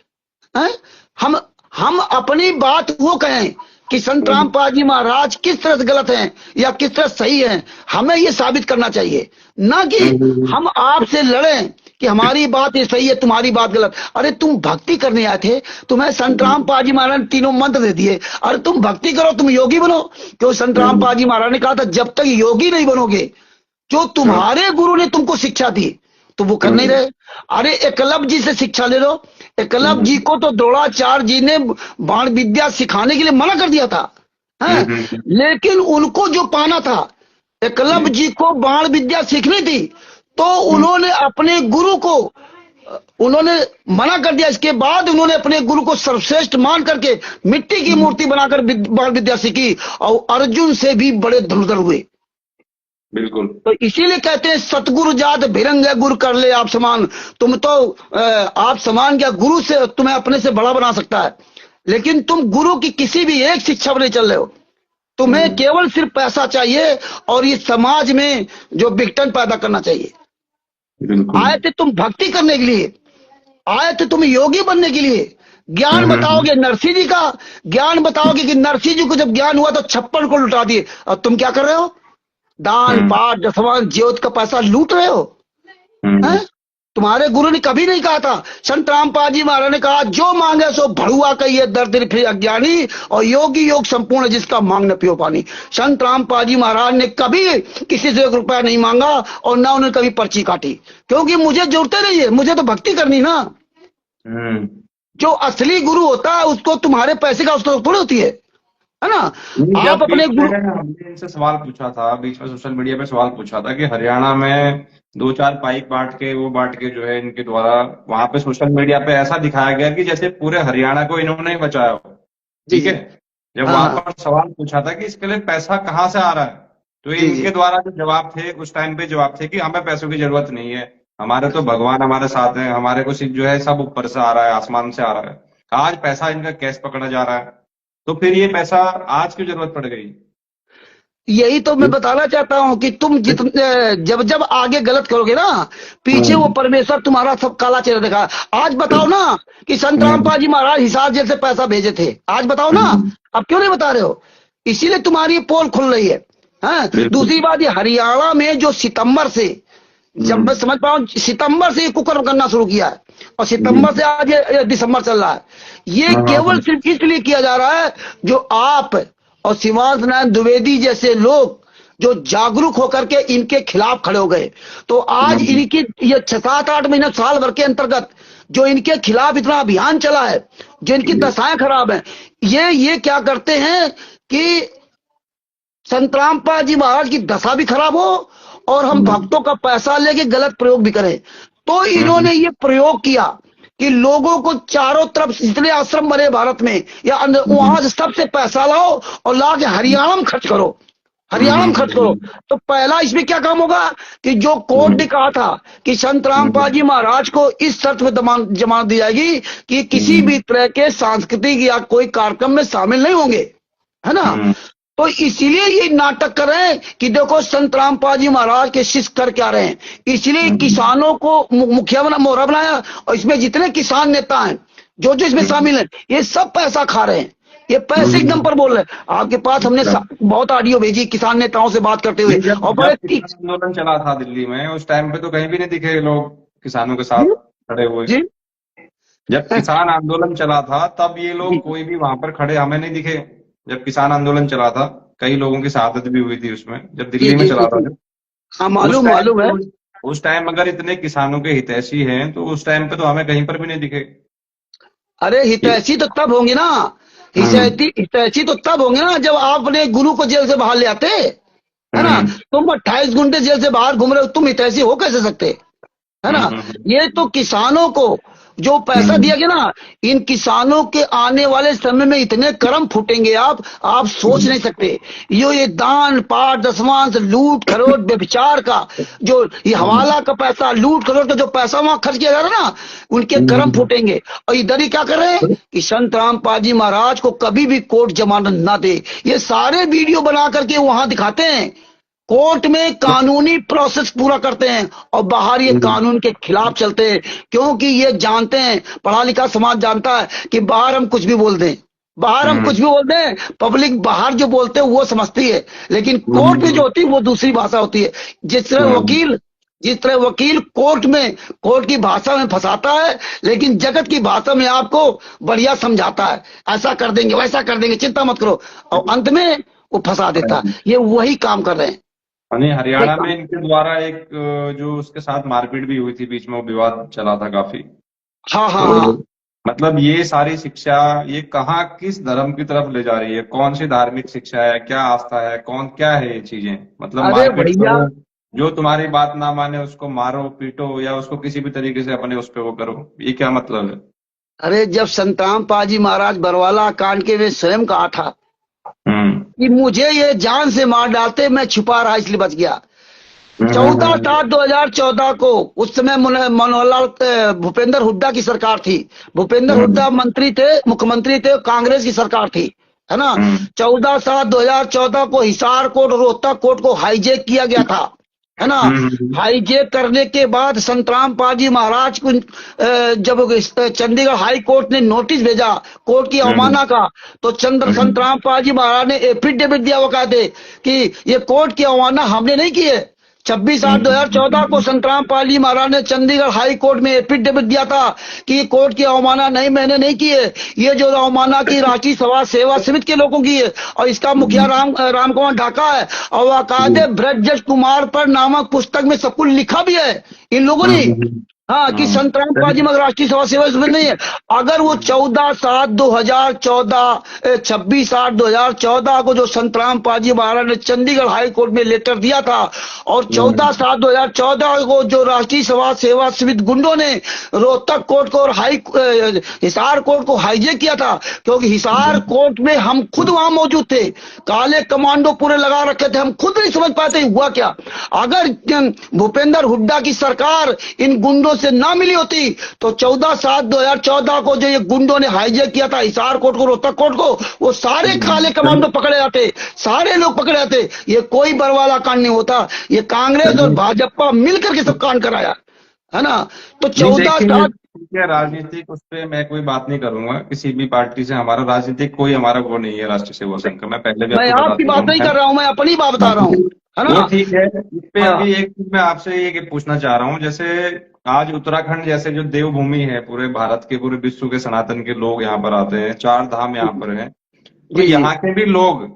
हैं? हम अपनी बात वो कहें कि संतराम पाजी महाराज किस तरह से गलत हैं या किस तरह सही हैं, हमें ये साबित करना चाहिए, ना कि हम आपसे लड़ें कि हमारी बात ये सही है तुम्हारी बात गलत। अरे तुम भक्ति करने आए थे, तुम्हें संतराम पाजी महाराज ने तीनों मंत्र दे दिए, अरे तुम भक्ति करो, तुम योगी बनो। क्यों संतराम पाजी महाराज ने कहा था जब तक योगी नहीं बनोगे, जो तुम्हारे गुरु ने तुमको शिक्षा दी तो वो कर नहीं रहे। अरे एकलव्य जी से शिक्षा ले लो, एकलव्य जी को तो द्रोणाचार्य जी ने बाण विद्या सिखाने के लिए मना कर दिया था, है? लेकिन उनको जो पाना था, एकलव्य जी को बाण विद्या सीखनी थी, तो उन्होंने अपने गुरु को उन्होंने मना कर दिया। इसके बाद उन्होंने अपने गुरु को सर्वश्रेष्ठ मान करके मिट्टी की मूर्ति बनाकर बाण विद्या सीखी और अर्जुन से भी बड़े धनुर्धर हुए। बिल्कुल। तो इसीलिए कहते हैं सतगुरु जात भिरंग है, गुरु कर ले आप समान। तुम तो आप समान क्या, गुरु से तुम्हें अपने से बड़ा बना सकता है, लेकिन तुम गुरु की किसी भी एक शिक्षा पर नहीं चल रहे हो। तुम्हें केवल सिर्फ पैसा चाहिए और इस समाज में जो विघटन पैदा करना चाहिए। आए थे तुम भक्ति करने के लिए, आए थे तुम योगी बनने के लिए। ज्ञान बताओगे नरसिंह जी का, ज्ञान बताओगे कि नरसिंह जी को जब ज्ञान हुआ तो 56 को लुटा दिए, और तुम क्या कर रहे हो, दान पाठ दसवां ज्योत का पैसा लूट रहे हो, हैं? तुम्हारे गुरु ने कभी नहीं कहा था, संत रामपाल जी महाराज ने कहा जो मांगे सो भड़ुआ कहिए दर्द फिर अज्ञानी, और योगी योग संपूर्ण जिसका मांग न पियो पानी। संत रामपाल जी महाराज ने कभी किसी से 1 रुपया नहीं मांगा और ना उन्होंने कभी पर्ची काटी, क्योंकि मुझे जरूरत नहीं है, मुझे तो भक्ति करनी ना। जो असली गुरु होता है उसको तुम्हारे पैसे का उसको थोड़ी होती है ना। आप अपने गुरु, हमने इनसे सवाल पूछा था बीच में, सोशल मीडिया पे सवाल पूछा था कि हरियाणा में 2-4 बाइक बांट के जो है इनके द्वारा वहां पे सोशल मीडिया पे ऐसा दिखाया गया कि जैसे पूरे हरियाणा को इन्होंने ही बचाया हो, ठीक है। जब वहां पर सवाल पूछा था कि इसके लिए पैसा कहाँ से आ रहा है, तो इनके द्वारा जो जवाब थे उस टाइम पे जवाब थे कि हमें पैसों की जरूरत नहीं है, हमारे तो भगवान हमारे साथ हैं, हमारे को सिर्फ जो है सब ऊपर से आ रहा है, आसमान से आ रहा है। आज पैसा इनका कैश पकड़ा जा रहा है, तो फिर ये पैसा आज क्यों जरूरत पड़ गई? यही तो मैं बताना चाहता हूं कि तुम जितने जब आगे गलत करोगे ना, पीछे वो परमेश्वर तुम्हारा सब काला चेहरा दिखा। आज बताओ ना कि संत रामपाल जी महाराज हिसार जेल से पैसा भेजे थे, आज बताओ ना, अब क्यों नहीं बता रहे हो? इसीलिए तुम्हारी पोल खुल रही है। दूसरी बात, ये हरियाणा में जो सितंबर से जब मैं समझ पाऊं, सितंबर से ये कुकर्म करना शुरू किया है और सितंबर से आज ये दिसंबर चल रहा है। ये केवल सिर्फ इसलिए किया जा रहा है जो आप और शिवांश नारायण द्विवेदी जैसे लोग जो जागरूक होकर के इनके खिलाफ खड़े हो गए। तो आज इनकी ये 6-7-8 महीने साल भर के अंतर्गत जो इनके खिलाफ इतना अभियान चला है, जो इनकी दशाएं खराब है, ये क्या करते हैं कि संत रामपाल जी महाराज की दशा भी खराब हो और हम भक्तों का पैसा लेके गलत प्रयोग भी करें। तो इन्होंने ये प्रयोग किया कि लोगों को चारों तरफ जितने आश्रम बने भारत में या वहां से सबसे पैसा लाओ और ला के हरियाणा में खर्च करो, हरियाणा में खर्च करो। तो पहला इसमें क्या काम होगा कि जो कोर्ट ने कहा था कि संत रामपाल जी महाराज को इस शर्त में जमानत दी जाएगी कि किसी भी तरह के सांस्कृतिक या कोई कार्यक्रम में शामिल नहीं होंगे, है ना। तो इसीलिए ये नाटक कर रहे हैं कि देखो संत रामपाल जी महाराज के शिष्य कर क्या रहे हैं। इसलिए किसानों को मुखिया मोहरा बनाया और इसमें जितने किसान नेता हैं जो जो इसमें शामिल हैं ये सब पैसा खा रहे हैं, ये पैसे के दम पर बोल रहे हैं। आपके पास हमने बहुत ऑडियो भेजी किसान नेताओं से बात करते हुए। और बड़े आंदोलन चला था दिल्ली में, उस टाइम पे तो कहीं भी नहीं दिखे लोग किसानों के साथ खड़े हुए। जब किसान आंदोलन चला था तब ये लोग कोई भी वहां पर खड़े हमें नहीं दिखे। जब किसान आंदोलन चला था कई लोगों की शहादत भी हुई थी उसमें, जब दिल्ली में चला था। हाँ मालूम है। उस टाइम अगर इतने किसानों के हितैषी हैं तो उस टाइम पे तो हमें कहीं पर भी नहीं दिखे। अरे हितैषी तो तब होंगे ना, हितैषी तो तब होंगे ना जब आपने गुरु को जेल से बाहर ले आते, है ना। तुम 28 घंटे जेल से बाहर घूम रहे हो, तुम हितैषी हो कैसे सकते, है ना। ये तो किसानों को जो पैसा दिया गया ना, इन किसानों के आने वाले समय में इतने कर्म फूटेंगे आप सोच नहीं सकते। ये दान पाठ दशमांश लूट खरोट व्यभिचार का जो ये हवाला का पैसा लूट खरोट का जो पैसा वहां खर्च किया जा रहा है ना, उनके कर्म फूटेंगे। और इधर ही क्या कर रहे हैं कि संत रामपाल जी महाराज को कभी भी कोर्ट जमानत ना दे। ये सारे वीडियो बना करके वहां दिखाते हैं, कोर्ट में कानूनी प्रोसेस पूरा करते हैं और बाहर ये कानून के खिलाफ चलते हैं, क्योंकि ये जानते हैं, पढ़ा लिखा समाज जानता है कि बाहर हम कुछ भी बोल दें, बाहर हम कुछ भी बोल दें, पब्लिक बाहर जो बोलते हैं वो समझती है, लेकिन कोर्ट में जो होती है वो दूसरी भाषा होती है। जिस तरह वकील कोर्ट में कोर्ट की भाषा में फंसाता है, लेकिन जगत की भाषा में आपको बढ़िया समझाता है, ऐसा कर देंगे वैसा कर देंगे चिंता मत करो, और अंत में वो फंसा देता है। ये वही काम कर रहे हैं। हरियाणा में इनके द्वारा एक जो उसके साथ मारपीट भी हुई थी बीच में, वो विवाद चला था काफी। हाँ। मतलब ये सारी शिक्षा ये कहाँ किस धर्म की तरफ ले जा रही है, कौन सी धार्मिक शिक्षा है, क्या आस्था है, कौन क्या है ये चीजें। मतलब मारपीट करो, जो तुम्हारी बात ना माने उसको मारो पीटो या उसको किसी भी तरीके से अपने उस पर वो करो, ये क्या मतलब है। अरे जब संत रामपाल जी महाराज बरवाला कांड के वे स्वयं कहा था कि मुझे ये जान से मार डालते, मैं छुपा रहा इसलिए बच गया। 14/7/2014 को उस समय मनोहर लाल भूपेंद्र हुड्डा की सरकार थी, भूपेंद्र हुड्डा मंत्री थे, मुख्यमंत्री थे, कांग्रेस की सरकार थी, है ना। 14/7/2014 को हिसार कोर्ट और रोहतक कोर्ट को हाईजैक किया गया था, है ना। हाईजैक करने के बाद संत रामपाल जी महाराज को जब चंडीगढ़ हाई कोर्ट ने नोटिस भेजा कोर्ट की अवमानना का, तो संत रामपाल जी महाराज ने एफिडेविट दिया, वो कहते कि ये कोर्ट की अवमानना हमने नहीं की है। 26/8/2014 को संत रामपाल जी महाराज ने चंडीगढ़ हाई कोर्ट में एफिडेविट दिया था कि कोर्ट की अवमानना नहीं मैंने नहीं की है, ये जो अवमानना की राष्ट्रीय सभा सेवा समिति के लोगों की है और इसका मुखिया राम कुमार ढाका है, और वाकायदे ब्रजज कुमार पर नामक पुस्तक में सब कुछ लिखा भी है इन लोगों ने, हाँ, कि संत रामपाल जी मगर राष्ट्रीय सभा सेवा समिति नहीं है। अगर वो 14/7/2014 26/8/2014 को जो संत रामपाल जी महाराज ने चंडीगढ़ हाई कोर्ट में लेटर दिया था और 14/7/2014 को जो राष्ट्रीय सभा सेवा समिति गुंडों ने रोहतक कोर्ट को और हिसार कोर्ट को हाईजैक किया था, क्योंकि हिसार कोर्ट में हम खुद वहां मौजूद थे, काले कमांडो पूरे लगा रखे थे, हम खुद नहीं समझ पाते हुआ क्या। अगर भूपेंद्र हुड्डा की सरकार इन गुंडों से ना मिली होती तो 14/7/2014 को जो ये गुंडों ने हाईजैक किया था हिसार कोर्ट को रोहतक कोर्ट को, वो सारे काले कमांडो पकड़े जाते, सारे लोग पकड़े जाते। ये कोई बरवाला कांड नहीं होता, ये कांग्रेस और भाजपा मिलकर के सब कांड कराया, है ना। तो 14/7 राजनीतिक उस पर मैं कोई बात नहीं करूंगा, किसी भी पार्टी से हमारा राजनीतिक कोई हमारा वो नहीं है राष्ट्रीय सेवा संघ का। मैं पहले भी मैं आपकी बात नहीं कर रहा हूँ, मैं अपनी बात बता रहा हूँ। है वो ना? ठीक है। इस पे हाँ अभी एक चीज मैं आपसे ये पूछना चाह रहा हूँ, जैसे आज उत्तराखंड जैसे जो देवभूमि है, पूरे भारत के पूरे विश्व के सनातन के लोग यहाँ पर आते हैं, चार धाम यहाँ पर हैं, तो जी जी यहाँ के भी लोग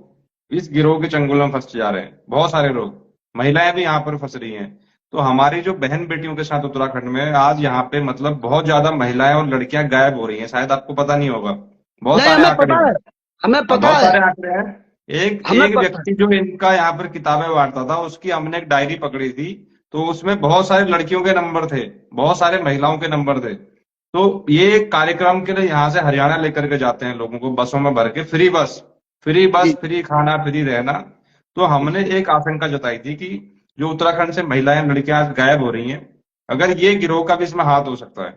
इस गिरोह के चंगुल में फंस जा रहे हैं, बहुत सारे लोग, महिलाएं भी यहाँ पर फंस रही हैं। तो हमारी जो बहन बेटियों के साथ उत्तराखंड में आज यहाँ पे मतलब बहुत ज्यादा महिलाएं और लड़कियां गायब हो रही हैं, शायद आपको पता नहीं होगा, बहुत नहीं, सारे हमें आंकड़े पता है, हैं। हमें हाँ, पता बहुत है, सारे आंकड़े हैं। एक हमें एक पता है। व्यक्ति जो इनका यहाँ पर किताबें बांटता था, उसकी हमने एक डायरी पकड़ी थी, तो उसमें बहुत सारे लड़कियों के नंबर थे, बहुत सारे महिलाओं के नंबर थे। तो ये कार्यक्रम के लिए यहाँ से हरियाणा लेकर के जाते हैं लोगों को बसों में भर के, फ्री बस, फ्री बस, जी फ्री खाना, फ्री रहना। तो हमने एक आशंका जताई थी कि जो उत्तराखंड से महिलाएं लड़कियां आज गायब हो रही हैं, अगर ये गिरोह का भी इसमें हाथ हो सकता है।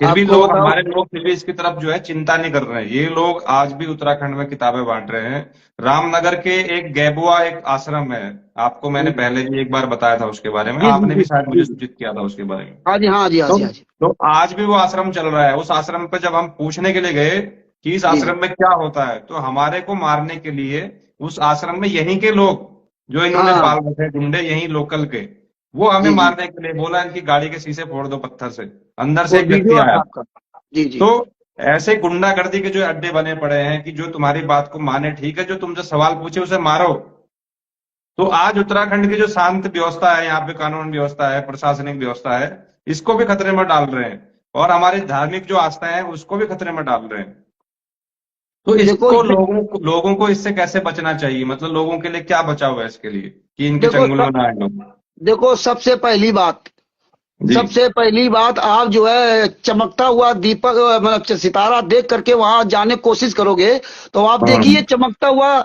फिर भी आपको लोग, बताओ। हमारे लोग फिर भी इसकी तरफ जो है चिंता नहीं कर रहे हैं। ये लोग आज भी उत्तराखंड में किताबें बांट रहे हैं। रामनगर के एक गैबुआ एक आश्रम है, आपको मैंने जी पहले भी एक बार बताया था उसके बारे में, जी आपने जी भी शायद जी मुझे जी। सूचित किया था उसके बारे में। हाँ जी, हाँ जी, हाँ तो जी, हाँ जी। तो आज भी वो आश्रम चल रहा है। उस आश्रम पे जब हम पूछने के लिए गए कि इस जी जी आश्रम में क्या होता है, तो हमारे को मारने के लिए उस आश्रम में यहीं के लोग जो इन्होंने हाँ पाल रखे हैं, गुंडे यहीं लोकल के, वो हमें जी जी। मारने के लिए बोला इनकी गाड़ी के शीशे फोड़ दो पत्थर से। अंदर से वो एक व्यक्ति वीडियो आया। था आपका। जी जी। तो ऐसे गुंडागर्दी के जो अड्डे बने पड़े हैं कि जो तुम्हारी बात को माने, ठीक है, जो तुमसे सवाल पूछे उसे मारो। तो आज उत्तराखंड की जो शांत व्यवस्था है, यहाँ पे कानून व्यवस्था है, प्रशासनिक व्यवस्था है, इसको भी खतरे में डाल रहे हैं, और हमारी धार्मिक जो आस्थाएं हैं उसको भी खतरे में डाल रहे हैं। तो देखो इसको इसमें, लोगों को इससे कैसे बचना चाहिए, मतलब लोगों के लिए क्या बचाव है इसके लिए कि इनके देखो चंगुल में ना आए लोग। देखो सबसे पहली बात, जी। सबसे पहली बात, आप जो है चमकता हुआ दीपक मतलब सितारा देख करके वहां जाने की कोशिश करोगे, तो आप हाँ। देखिए चमकता हुआ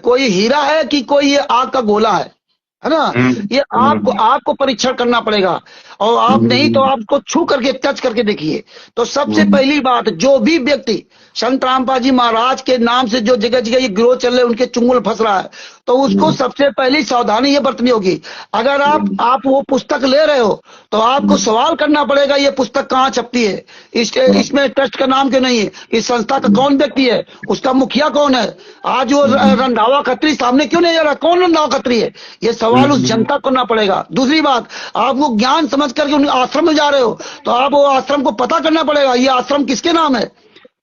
कोई हीरा है कि कोई ये आग का गोला है ना? हम्म। ये आपको हम्म। आपको परीक्षण करना पड़ेगा, और आप नहीं तो हम्म। आपको छू करके टच करके देखिए। तो सबसे हम्म। पहली बात, जो भी व्यक्ति संत रामपाल जी महाराज के नाम से जो जगह जगह ये गिरोह चल रहे हैं, उनके चुंगल फंस रहा है, तो उसको हम्म। सबसे पहली सावधानी ये बरतनी होगी। अगर आप वो पुस्तक ले रहे हो, तो आपको हम्म। सवाल करना पड़ेगा ये पुस्तक कहाँ छपती है, इसमें ट्रस्ट का नाम क्यों नहीं है, इस संस्था का कौन व्यक्ति है, उसका मुखिया कौन है, आज वो रंधावा खत्री सामने क्यों नहीं आ रहा, कौन रंधावा खत्री है, ये सवाल उस जनता को करना पड़ेगा। दूसरी बात, आप वो ज्ञान समझ करके उन आश्रम में जा रहे हो, तो आप वो आश्रम को पता करना पड़ेगा, ये आश्रम किसके नाम है,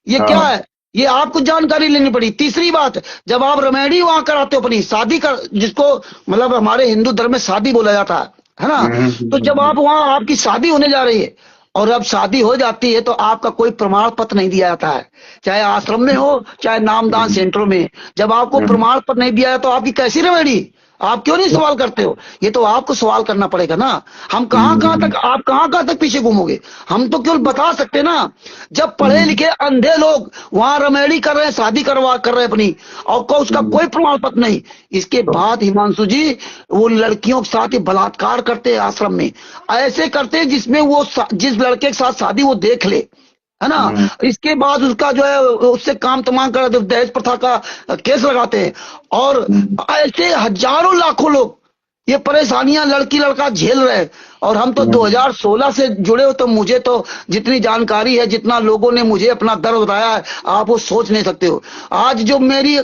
ये क्या हाँ। है, ये आपको जानकारी लेनी पड़ी। तीसरी बात, जब आप रमेडी वहां कराते हो अपनी शादी कर, जिसको मतलब हमारे हिंदू धर्म में शादी बोला जाता है ना? तो जब आप वहां आपकी शादी होने जा रही है, और अब शादी हो जाती है, तो आपका कोई प्रमाण पत्र नहीं दिया जाता है, चाहे आश्रम में हो चाहे नामदान सेंटरों में। जब आपको प्रमाण पत्र नहीं दिया है, तो आपकी कैसी रमेडी, आप क्यों नहीं सवाल करते हो? ये तो आपको सवाल करना पड़ेगा ना। हम कहां कहां तक, आप कहां कहां तक पीछे घूमोगे? हम तो केवल बता सकते ना। जब पढ़े लिखे अंधे लोग वहां रमेड़ी कर रहे हैं, शादी कर रहे हैं अपनी, और को उसका कोई प्रमाण पत्र नहीं। इसके बाद हिमांशु जी, वो लड़कियों के साथ ही बलात्कार करते हैं आश्रम में, ऐसे करते हैं जिसमें वो जिस लड़के के साथ शादी वो देख ले, है ना? इसके बाद उसका जो है उससे काम तमाम कर दहेज प्रथा का केस लगाते हैं, और ऐसे हजारों लाखों लोग ये परेशानियां लड़की लड़का झेल रहे हैं। और हम तो 2016 से जुड़े हो, तो मुझे तो जितनी जानकारी है, जितना लोगों ने मुझे अपना दर्द बताया है, आप वो सोच नहीं सकते हो। आज जो मेरी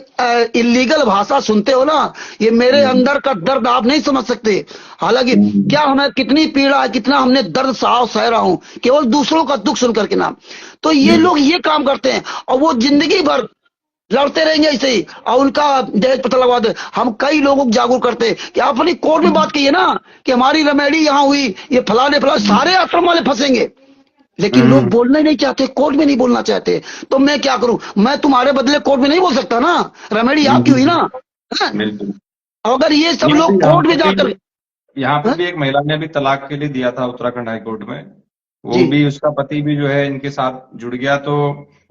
इलीगल भाषा सुनते हो ना, ये मेरे अंदर का दर्द आप नहीं समझ सकते। हालांकि क्या हमें कितनी पीड़ा है, कितना हमने दर्द सह रहा हूं केवल दूसरों का दुख सुन करके ना। तो ये लोग ये काम करते हैं, और वो जिंदगी भर लड़ते रहेंगे ऐसे ही, और उनका दहेज पता लगवा दे। हम कई लोगों को जागरूक करते हैं कि आप अपनी कोर्ट में बात कहिए ना, कि हमारी रमेडी यहाँ हुई, ये फलाने फलाने सारे आश्रम वाले फंसेंगे। लेकिन लोग बोलना ही नहीं चाहते, कोर्ट में नहीं बोलना चाहते। तो मैं क्या करूं? मैं तुम्हारे बदले कोर्ट में नहीं बोल सकता ना, रमेडी आपकी हुई ना, है? बिल्कुल। अगर ये सब यहाँ लोग पे कोर्ट में जाकर, यहाँ पे है? भी एक महिला ने अभी तलाक के लिए दिया था उत्तराखंड हाईकोर्ट में। वो जी भी, उसका पति भी जो है इनके साथ जुड़ गया, तो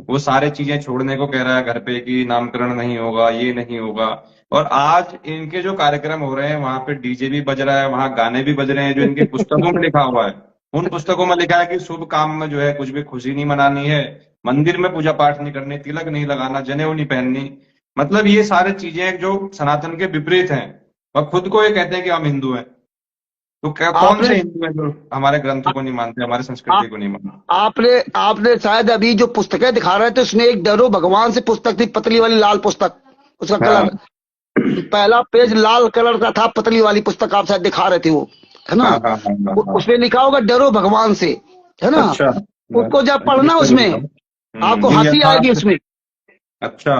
वो सारे चीजें छोड़ने को कह रहा है घर पे कि नामकरण नहीं होगा, ये नहीं होगा। और आज इनके जो कार्यक्रम हो रहे हैं वहां पे डीजे भी बज रहा है, वहां गाने भी बज रहे हैं, जो इनकी पुस्तकों में लिखा हुआ है। उन पुस्तकों में लिखा है कि शुभ काम में जो है कुछ भी खुशी नहीं मनानी है, मंदिर में पूजा पाठ नहीं करनी, तिलक नहीं लगाना, जनेऊ नहीं पहननी। मतलब ये सारी चीजें जो सनातन के विपरीत हैं, और खुद को ये कहते हैं कि हम हिंदू हैं। तो क्या, कौन आपने से हिंदू हैं जो हमारे ग्रंथों को नहीं मानते, हमारी आ, संस्कृति को नहीं मानते? आपने आपने शायद अभी जो पुस्तकें दिखा रहे थे, उसमें एक डरो भगवान से पुस्तक थी, पतली वाली लाल पुस्तक, उसका हाँ। कलर, पहला पेज लाल कलर का था, पतली वाली पुस्तक आप शायद दिखा रहे थे वो, है ना। हाँ हाँ हाँ हाँ हाँ। उसमें लिखा होगा डरो भगवान से, है ना। अच्छा। उसको जब ये पढ़ना तो नहीं उसमें बताऊं। आपको ये हंसी आएगी यथार्थ। उसमें। अच्छा।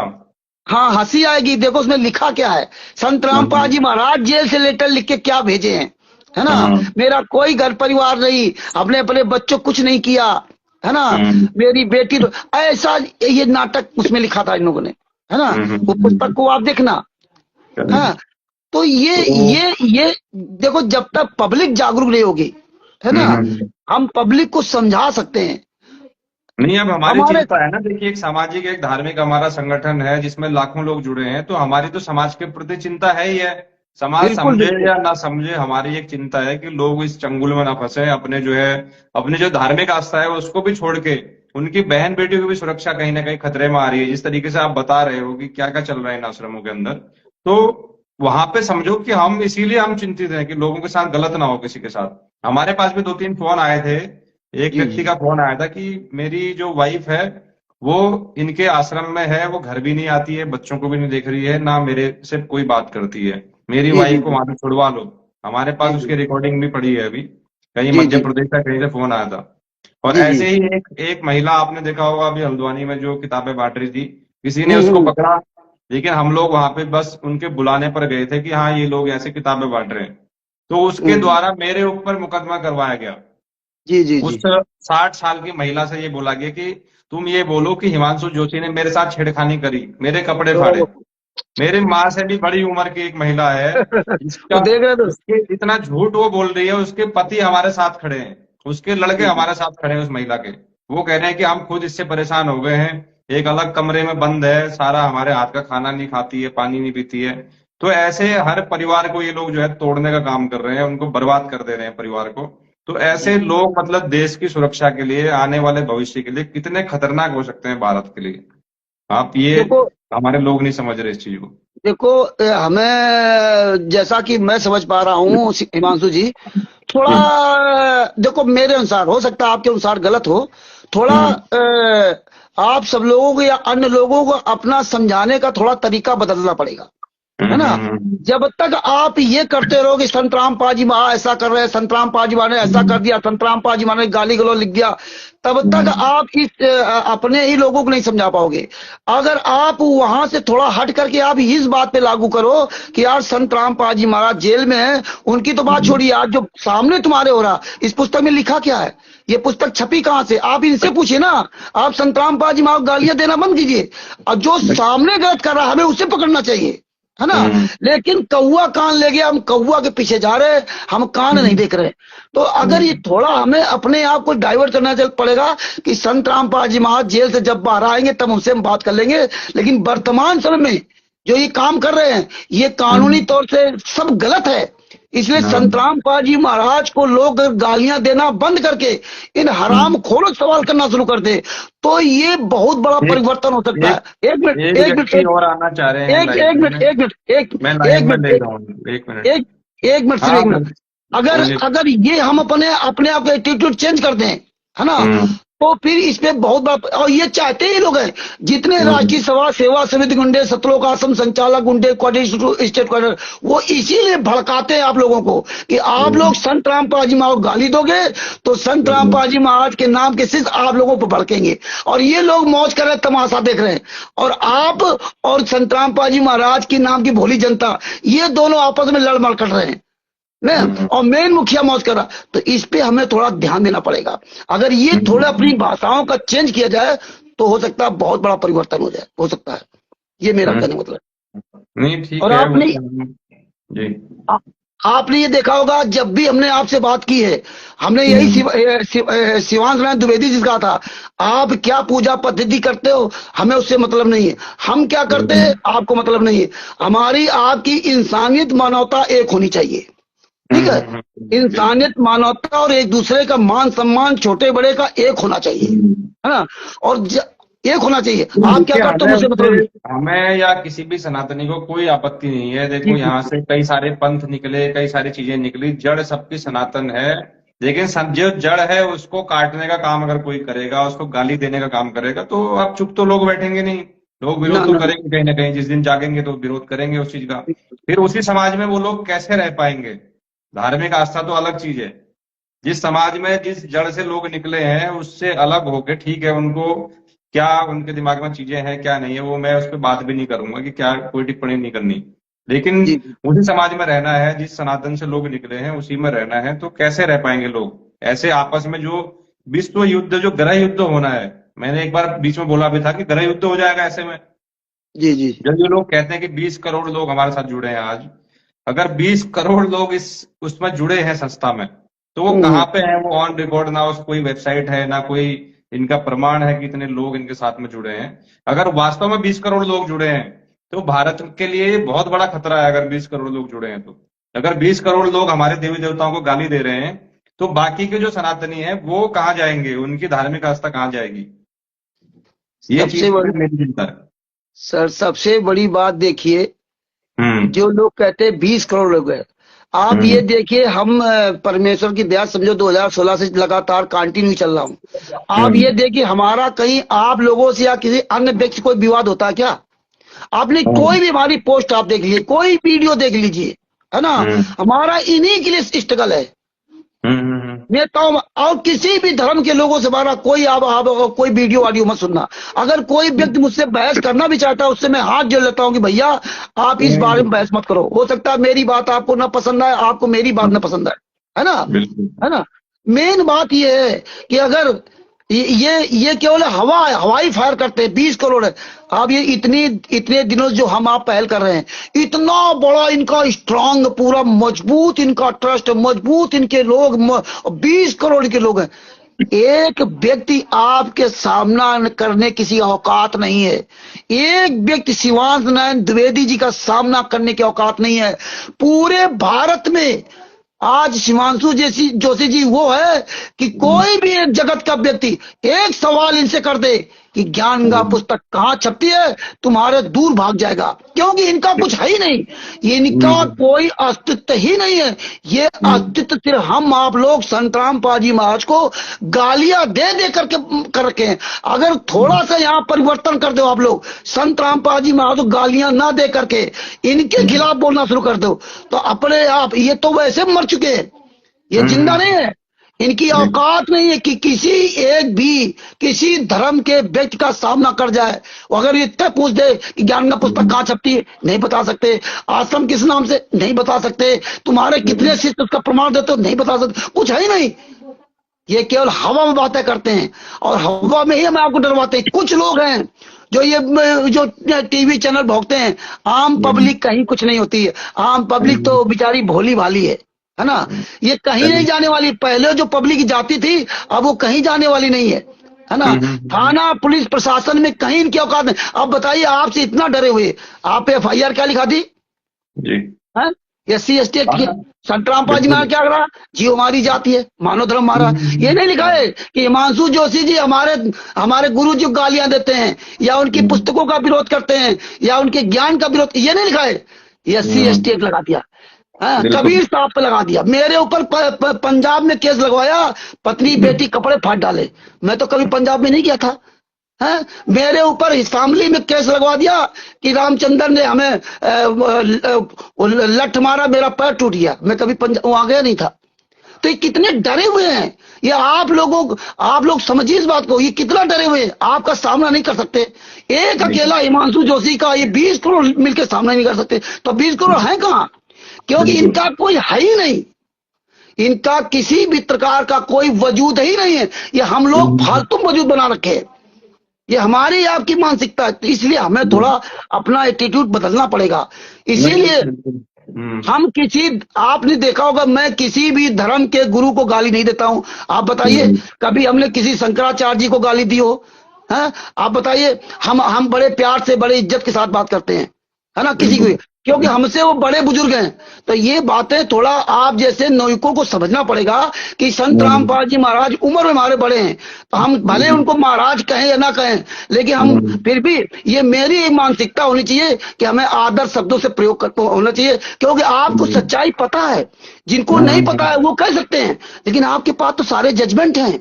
हाँ, हंसी आएगी। देखो उसमें लिखा क्या है। संत रामपाल जी महाराज जेल से लेटर लिख के क्या भेजे हैं, है ना। हम्म मेरा कोई घर परिवार नहीं, अपने अपने बच्चों कुछ नहीं किया, है ना। हम्म मेरी बेटी तो ऐसा, ये नाटक उसमें लिखा था इन लोगों ने, है ना। वो पुस्तक को आप देखना। चलिए। हाँ, तो ये तो ये देखो, जब तक पब्लिक जागरूक नहीं होगी, है ना, हम्म। हम पब्लिक को समझा सकते हैं। नहीं, अब हमारी हमारे चिंता है ना, देखिए एक सामाजिक एक धार्मिक हमारा संगठन है जिसमें लाखों लोग जुड़े हैं, तो हमारी तो समाज के प्रति चिंता है ही है। समाज बिल्कुल समझे बिल्कुल। या ना समझे, हमारी एक चिंता है कि लोग इस चंगुल में ना फंसे, अपने जो है अपनी जो धार्मिक आस्था है उसको भी छोड़ के उनकी बहन बेटियों की भी सुरक्षा कहीं ना कहीं खतरे में आ रही है। जिस तरीके से आप बता रहे हो कि क्या क्या चल रहा है इन आश्रमों के अंदर, तो वहां पे समझो कि हम इसीलिए हम चिंतित हैं कि लोगों के साथ गलत ना हो किसी के साथ। हमारे पास भी दो तीन फोन आए थे। एक जी व्यक्ति जी का फोन आया था कि मेरी जो वाइफ है वो इनके आश्रम में है, वो घर भी नहीं आती है, बच्चों को भी नहीं देख रही है, ना मेरे से कोई बात करती है, मेरी जी जी वाइफ को वहां से छुड़वा लो। हमारे जी पास जी उसकी रिकॉर्डिंग भी पड़ी है अभी, कहीं जी मध्य जी प्रदेश का कहीं से फोन आया था। और जी जी। ऐसे ही एक एक महिला आपने देखा होगा अभी हल्द्वानी में जो किताबें बांट रही थी, किसी ने उसको हम्म। पकड़ा, लेकिन हम लोग वहां पे बस उनके बुलाने पर गए थे कि हाँ ये लोग ऐसे किताबें बांट रहे हैं, तो उसके हम्म। द्वारा मेरे ऊपर मुकदमा करवाया गया। जी जी उस जी। 60 साल की महिला से ये बोला गया कि तुम ये बोलो कि हिमांशु जोशी ने मेरे साथ छेड़खानी करी, मेरे कपड़े फाड़े। तो मेरी माँ से भी बड़ी उम्र की एक महिला है, वो इसका देख रहे तो। इसके इतना झूठ वो बोल रही है, उसके पति हमारे साथ खड़े हैं, उसके लड़के जी जी हमारे साथ खड़े हैं उस महिला के। वो कह रहे हैं कि हम खुद इससे परेशान हो गए हैं, एक अलग कमरे में बंद है, सारा हमारे हाथ का खाना नहीं खाती है, पानी नहीं पीती है। तो ऐसे हर परिवार को ये लोग जो है तोड़ने का काम कर रहे हैं, उनको बर्बाद कर दे रहे हैं परिवार को। तो जी ऐसे जी। लोग मतलब देश की सुरक्षा के लिए, आने वाले भविष्य के लिए कितने खतरनाक हो सकते हैं भारत के लिए। आप ये, देखो हमारे लोग नहीं समझ रहे इस चीज को। देखो, हमें जैसा कि मैं समझ पा रहा हूँ हिमांशु जी, थोड़ा जी। देखो, मेरे अनुसार हो सकता है आपके अनुसार गलत हो। थोड़ा हम्म आप सब लोगों को या अन्य लोगों को अपना समझाने का थोड़ा तरीका बदलना पड़ेगा, है ना। हम्म। जब तक आप ये करते रहो कि संत रामपाल जी महा ऐसा कर रहे हैं, संत रामपाल जी महाराज ने ऐसा कर दिया, संत रामपाल जी महाराज ने गाली गलौज लिख दिया, तब तक हम्म। आप इस अपने ही लोगों को नहीं समझा पाओगे। अगर आप वहां से थोड़ा हट करके आप इस बात पे लागू करो कि यार संत रामपाल जी महाराज जेल में है, उनकी तो बात छोड़िए, आज जो सामने तुम्हारे हो रहा, इस पुस्तक में लिखा क्या है, ये पुस्तक छपी कहां से, आप इनसे पूछिए ना। आप संत रामपाल जी महाराज को गालियां देना बंद कीजिए, और जो सामने गलत कर रहा है हमें उसे पकड़ना चाहिए, है ना। हम्म। लेकिन कौवा कान ले गया, हम कौवा के पीछे जा रहे हैं, हम कान नहीं देख रहे। तो अगर ये थोड़ा हमें अपने आप को डाइवर्ट करना चल पड़ेगा कि संत रामपाल जी महाराज जेल से जब बाहर आएंगे तब उनसे हम बात कर लेंगे। लेकिन वर्तमान समय में जो ये काम कर रहे हैं, ये कानूनी तौर से सब गलत है। इसलिए संत रामपाल जी महाराज को लोग गालियां देना बंद करके इन हराम खोरों से सवाल करना शुरू कर दे, तो ये बहुत बड़ा एक परिवर्तन हो सकता एक है। एक मिनट, एक एक मिनट, व्यक्ति और आना चाह रहे हैं एक लाइव एक मिनट, में। एक मिनट, एक मैं एक लाइव में मिनट, ले रहा हूँ, एक मिनट। एक एक मिनट, सिर्फ हाँ, एक मिनट। अगर बोलिए। अगर ये हम अपने अपने आप का एटीट्यूड चेंज कर दें, है ना, हम्म तो फिर इसमें बहुत बड़ा, और ये चाहते ही लोग हैं, जितने हम्म राष्ट्रीय सभा सेवा समिति गुंडे, सतलोक आश्रम संचालक गुंडे, कोऑर्डिनेटर स्टेट कोऑर्डिनेटर, वो इसीलिए भड़काते हैं आप लोगों को कि आप लोग संत रामपाल जी महाराज को गाली दोगे तो संत रामपाल जी महाराज के नाम के सिर्फ आप लोगों पर भड़केंगे, और ये लोग मौज कर रहे हैं, तमाशा देख रहे हैं। और आप और संत रामपाल जी महाराज के नाम की भोली जनता, ये दोनों आपस में लड़ मड़ कर रहे हैं ना, हम्म और मेन मुखिया मौज कर रहा। तो इस पे हमें थोड़ा ध्यान देना पड़ेगा। अगर ये थोड़ा अपनी हम्म भाषाओं का चेंज किया जाए तो हो सकता है बहुत बड़ा परिवर्तन हो जाए, हो सकता है। ये मेरा हम्म। कहने का मतलब नहीं है। ठीक और है वो आपने तो जी। आ- आपने ये देखा होगा, जब भी हमने आपसे बात की है, हमने यही हम्म शिवांश नारायण द्विवेदी जी से कहा था, आप क्या पूजा पद्धति करते हो हमें उससे मतलब नहीं है, हम क्या करते हैं हम्म आपको मतलब नहीं है। हमारी आपकी इंसानियत मानवता एक होनी चाहिए, ठीक है। बिल्कुल। इंसानियत मानवता और एक दूसरे का मान सम्मान छोटे बड़े का एक होना चाहिए, है ना। और एक होना चाहिए। आप क्या देखिए करते हो हमें मुझसे उससे, मतलब नहीं। हमें या किसी भी सनातनी को कोई आपत्ति नहीं है। जी देखो जी यहाँ से कई सारे पंथ निकले, कई सारी चीजें निकली, जड़ सबकी सनातन है। लेकिन जो जड़ है उसको काटने का काम अगर कोई करेगा, उसको गाली देने का काम करेगा, तो आप चुप तो लोग बैठेंगे नहीं। लोग ना विरोध तो ना करेंगे कहीं ना कहीं, जिस दिन जागेंगे तो विरोध करेंगे उस चीज का। फिर उसी समाज में वो लोग कैसे रह पाएंगे? धार्मिक आस्था तो अलग चीज है। जिस समाज में जिस जड़ से लोग निकले हैं उससे अलग होके, ठीक है, उनको क्या उनके दिमाग में चीजें हैं क्या नहीं है, वो मैं उस पर बात भी नहीं करूंगा कि क्या, कोई टिप्पणी नहीं करनी। लेकिन जी उसी समाज में रहना है, जिस सनातन से लोग निकले हैं उसी में रहना है, तो कैसे रह पाएंगे लोग ऐसे आपस में? जो विश्व युद्ध, जो गृह युद्ध होना है, मैंने एक बार बीच में बोला भी था कि गृह युद्ध हो जाएगा ऐसे में। जी जी जब जो लोग कहते हैं कि 20 करोड़ लोग हमारे साथ जुड़े हैं आज, अगर 20 करोड़ लोग इस उसमें जुड़े हैं संस्था में, तो वो हम्म, कहाँ पे है? वो ऑन रिकॉर्ड ना, उस कोई वेबसाइट है ना कोई इनका प्रमाण है कि इतने लोग इनके साथ में जुड़े हैं। अगर वास्तव में 20 करोड़ लोग जुड़े हैं तो भारत के लिए ये बहुत बड़ा खतरा है। अगर 20 करोड़ लोग जुड़े हैं तो, अगर 20 करोड़ लोग हमारे देवी देवताओं को गाली दे रहे हैं, तो बाकी के जो सनातनी है वो कहाँ जाएंगे? उनकी धार्मिक आस्था कहाँ जाएगी? ये सबसे चीज की बड़ी मेरी चिंता है। सर, सबसे बड़ी बात देखिए, हम्म। जो लोग कहते हैं 20 करोड़ लोग हैं, आप ये हम्म। देखिए, हम परमेश्वर की दया समझो 2016 से लगातार कंटिन्यू चल रहा हूँ। आप ये हम्म। देखिए, हमारा कहीं आप लोगों से या किसी अन्य व्यक्ति से कोई विवाद होता है क्या? आपने हम्म। कोई भी हमारी पोस्ट आप देख लीजिए, कोई वीडियो देख लीजिए, है ना? हम्म। हमारा इन्हीं के लिए स्ट्रगल है, हम्म। नेताओं और किसी भी धर्म के लोगों से हमारा कोई आप कोई वीडियो वाडियो मत सुनना। अगर कोई व्यक्ति मुझसे बहस करना भी चाहता है, उससे मैं हाथ जोड़ लेता हूं कि भैया आप इस बारे में बहस मत करो। हो सकता है मेरी बात आपको ना पसंद आए, आपको मेरी बात ना पसंद आए, है ना? बिल्कुल। है ना? मेन बात यह है कि अगर ये केवल हवाई फायर करते हैं, 20 करोड़ है। अब ये इतने दिनों से जो हम आप पहल कर रहे हैं, इतना बड़ा इनका स्ट्रांग, पूरा मजबूत इनका ट्रस्ट, मजबूत इनके लोग, 20 करोड़ के लोग हैं। एक व्यक्ति आपके सामना करने किसी औकात नहीं है। एक व्यक्ति शिवांश नारायण द्विवेदी जी का सामना करने की औकात नहीं है पूरे भारत में। आज शिवांशु जैसी जोशी जी वो है कि कोई भी एक जगत का व्यक्ति एक सवाल इनसे कर दे कि ज्ञान गंगा पुस्तक कहाँ छपती है, तुम्हारे दूर भाग जाएगा, क्योंकि इनका कुछ है ही नहीं, इनका कोई अस्तित्व ही नहीं है। ये अस्तित्व सिर्फ हम आप लोग संत रामपाल जी महाराज को गालियां दे दे करके कर रखे हैं। अगर थोड़ा सा यहाँ परिवर्तन कर दो आप लोग, संत रामपाल जी महाराज को गालियां ना दे करके इनके खिलाफ बोलना शुरू कर दो, तो अपने आप, ये तो वैसे मर चुके हैं, ये जिंदा नहीं है। इनकी औकात नहीं है कि किसी एक भी किसी धर्म के व्यक्ति का सामना कर जाए। अगर इतना पूछ दे कि ज्ञान का पुस्तक कहाँ छपती है, नहीं बता सकते। आश्रम किस नाम से, नहीं बता सकते। तुम्हारे कितने शिष्य उसका प्रमाण देते हो, नहीं बता सकते। कुछ है ही नहीं। ये केवल हवा में बातें करते हैं और हवा में ही हमें आपको डरवाते हैं। कुछ लोग हैं जो ये जो टीवी चैनल भोगते हैं, आम पब्लिक कहीं कुछ नहीं होती है। आम पब्लिक तो बेचारी भोली भाली है ना? ये कहीं नहीं जाने वाली। पहले जो पब्लिक जाती थी, अब वो कहीं जाने वाली नहीं है ना? थाना पुलिस प्रशासन में कहीं इनकी औकात नहीं। अब बताइए, आपसे इतना डरे हुए आप FIR क्या लिखा दी जी। है? SC ST एक्ट की। संत रामपाल जी बिल्कुल। महाराज क्या करा? जीव हमारी जाति है, मानव धर्म हमारा। ये नहीं लिखा है कि हिमांशु जोशी जी हमारे हमारे गुरु जी को गालियां देते हैं या उनकी पुस्तकों का विरोध करते हैं या उनके ज्ञान का विरोध, ये नहीं लिखा है। SC ST एक्ट लगा दिया। हाँ, बिल्कुल। कबीर साहब पे लगा दिया। मेरे ऊपर पंजाब में केस लगवाया, पत्नी बेटी कपड़े फाड़ डाले। मैं तो कभी पंजाब में नहीं गया था। है, मेरे ऊपर शामली में केस लगवा दिया कि रामचंद्र ने हमें लठ मारा, मेरा पैर टूट गया। मैं कभी पंजाब वहां गया नहीं था। तो ये कितने डरे हुए हैं। ये आप लोग समझिए इस बात को, ये कितना डरे हुए हैं, आपका सामना नहीं कर सकते। एक अकेला हिमांशु जोशी का ये 20 करोड़ मिलकर सामना नहीं कर सकते, तो 20 करोड़ है कहां? क्योंकि इनका कोई है ही नहीं। इनका किसी भी प्रकार का कोई वजूद ही नहीं है। ये हम लोग फालतू वजूद बना रखे हैं। ये हमारी आपकी मानसिकता है, तो इसलिए हमें थोड़ा अपना एटीट्यूड बदलना पड़ेगा। इसीलिए हम आपने देखा होगा, मैं किसी भी धर्म के गुरु को गाली नहीं देता हूं। आप बताइए कभी हमने किसी शंकराचार्य जी को गाली दी हो? है, आप बताइए। हम बड़े प्यार से, बड़े इज्जत के साथ बात करते हैं, है ना, किसी को, क्योंकि हमसे वो बड़े बुजुर्ग हैं। तो ये बातें थोड़ा आप जैसे नौयुकों को समझना पड़ेगा कि संत रामपाल जी महाराज उम्र में हमारे बड़े हैं, तो हम भले उनको महाराज कहें या ना कहें, लेकिन हम फिर भी, ये मेरी मानसिकता होनी चाहिए कि हमें आदर शब्दों से प्रयोग होना चाहिए। क्योंकि आपको सच्चाई पता है, जिनको नहीं पता है वो कह सकते हैं, लेकिन आपके पास तो सारे जजमेंट हैं।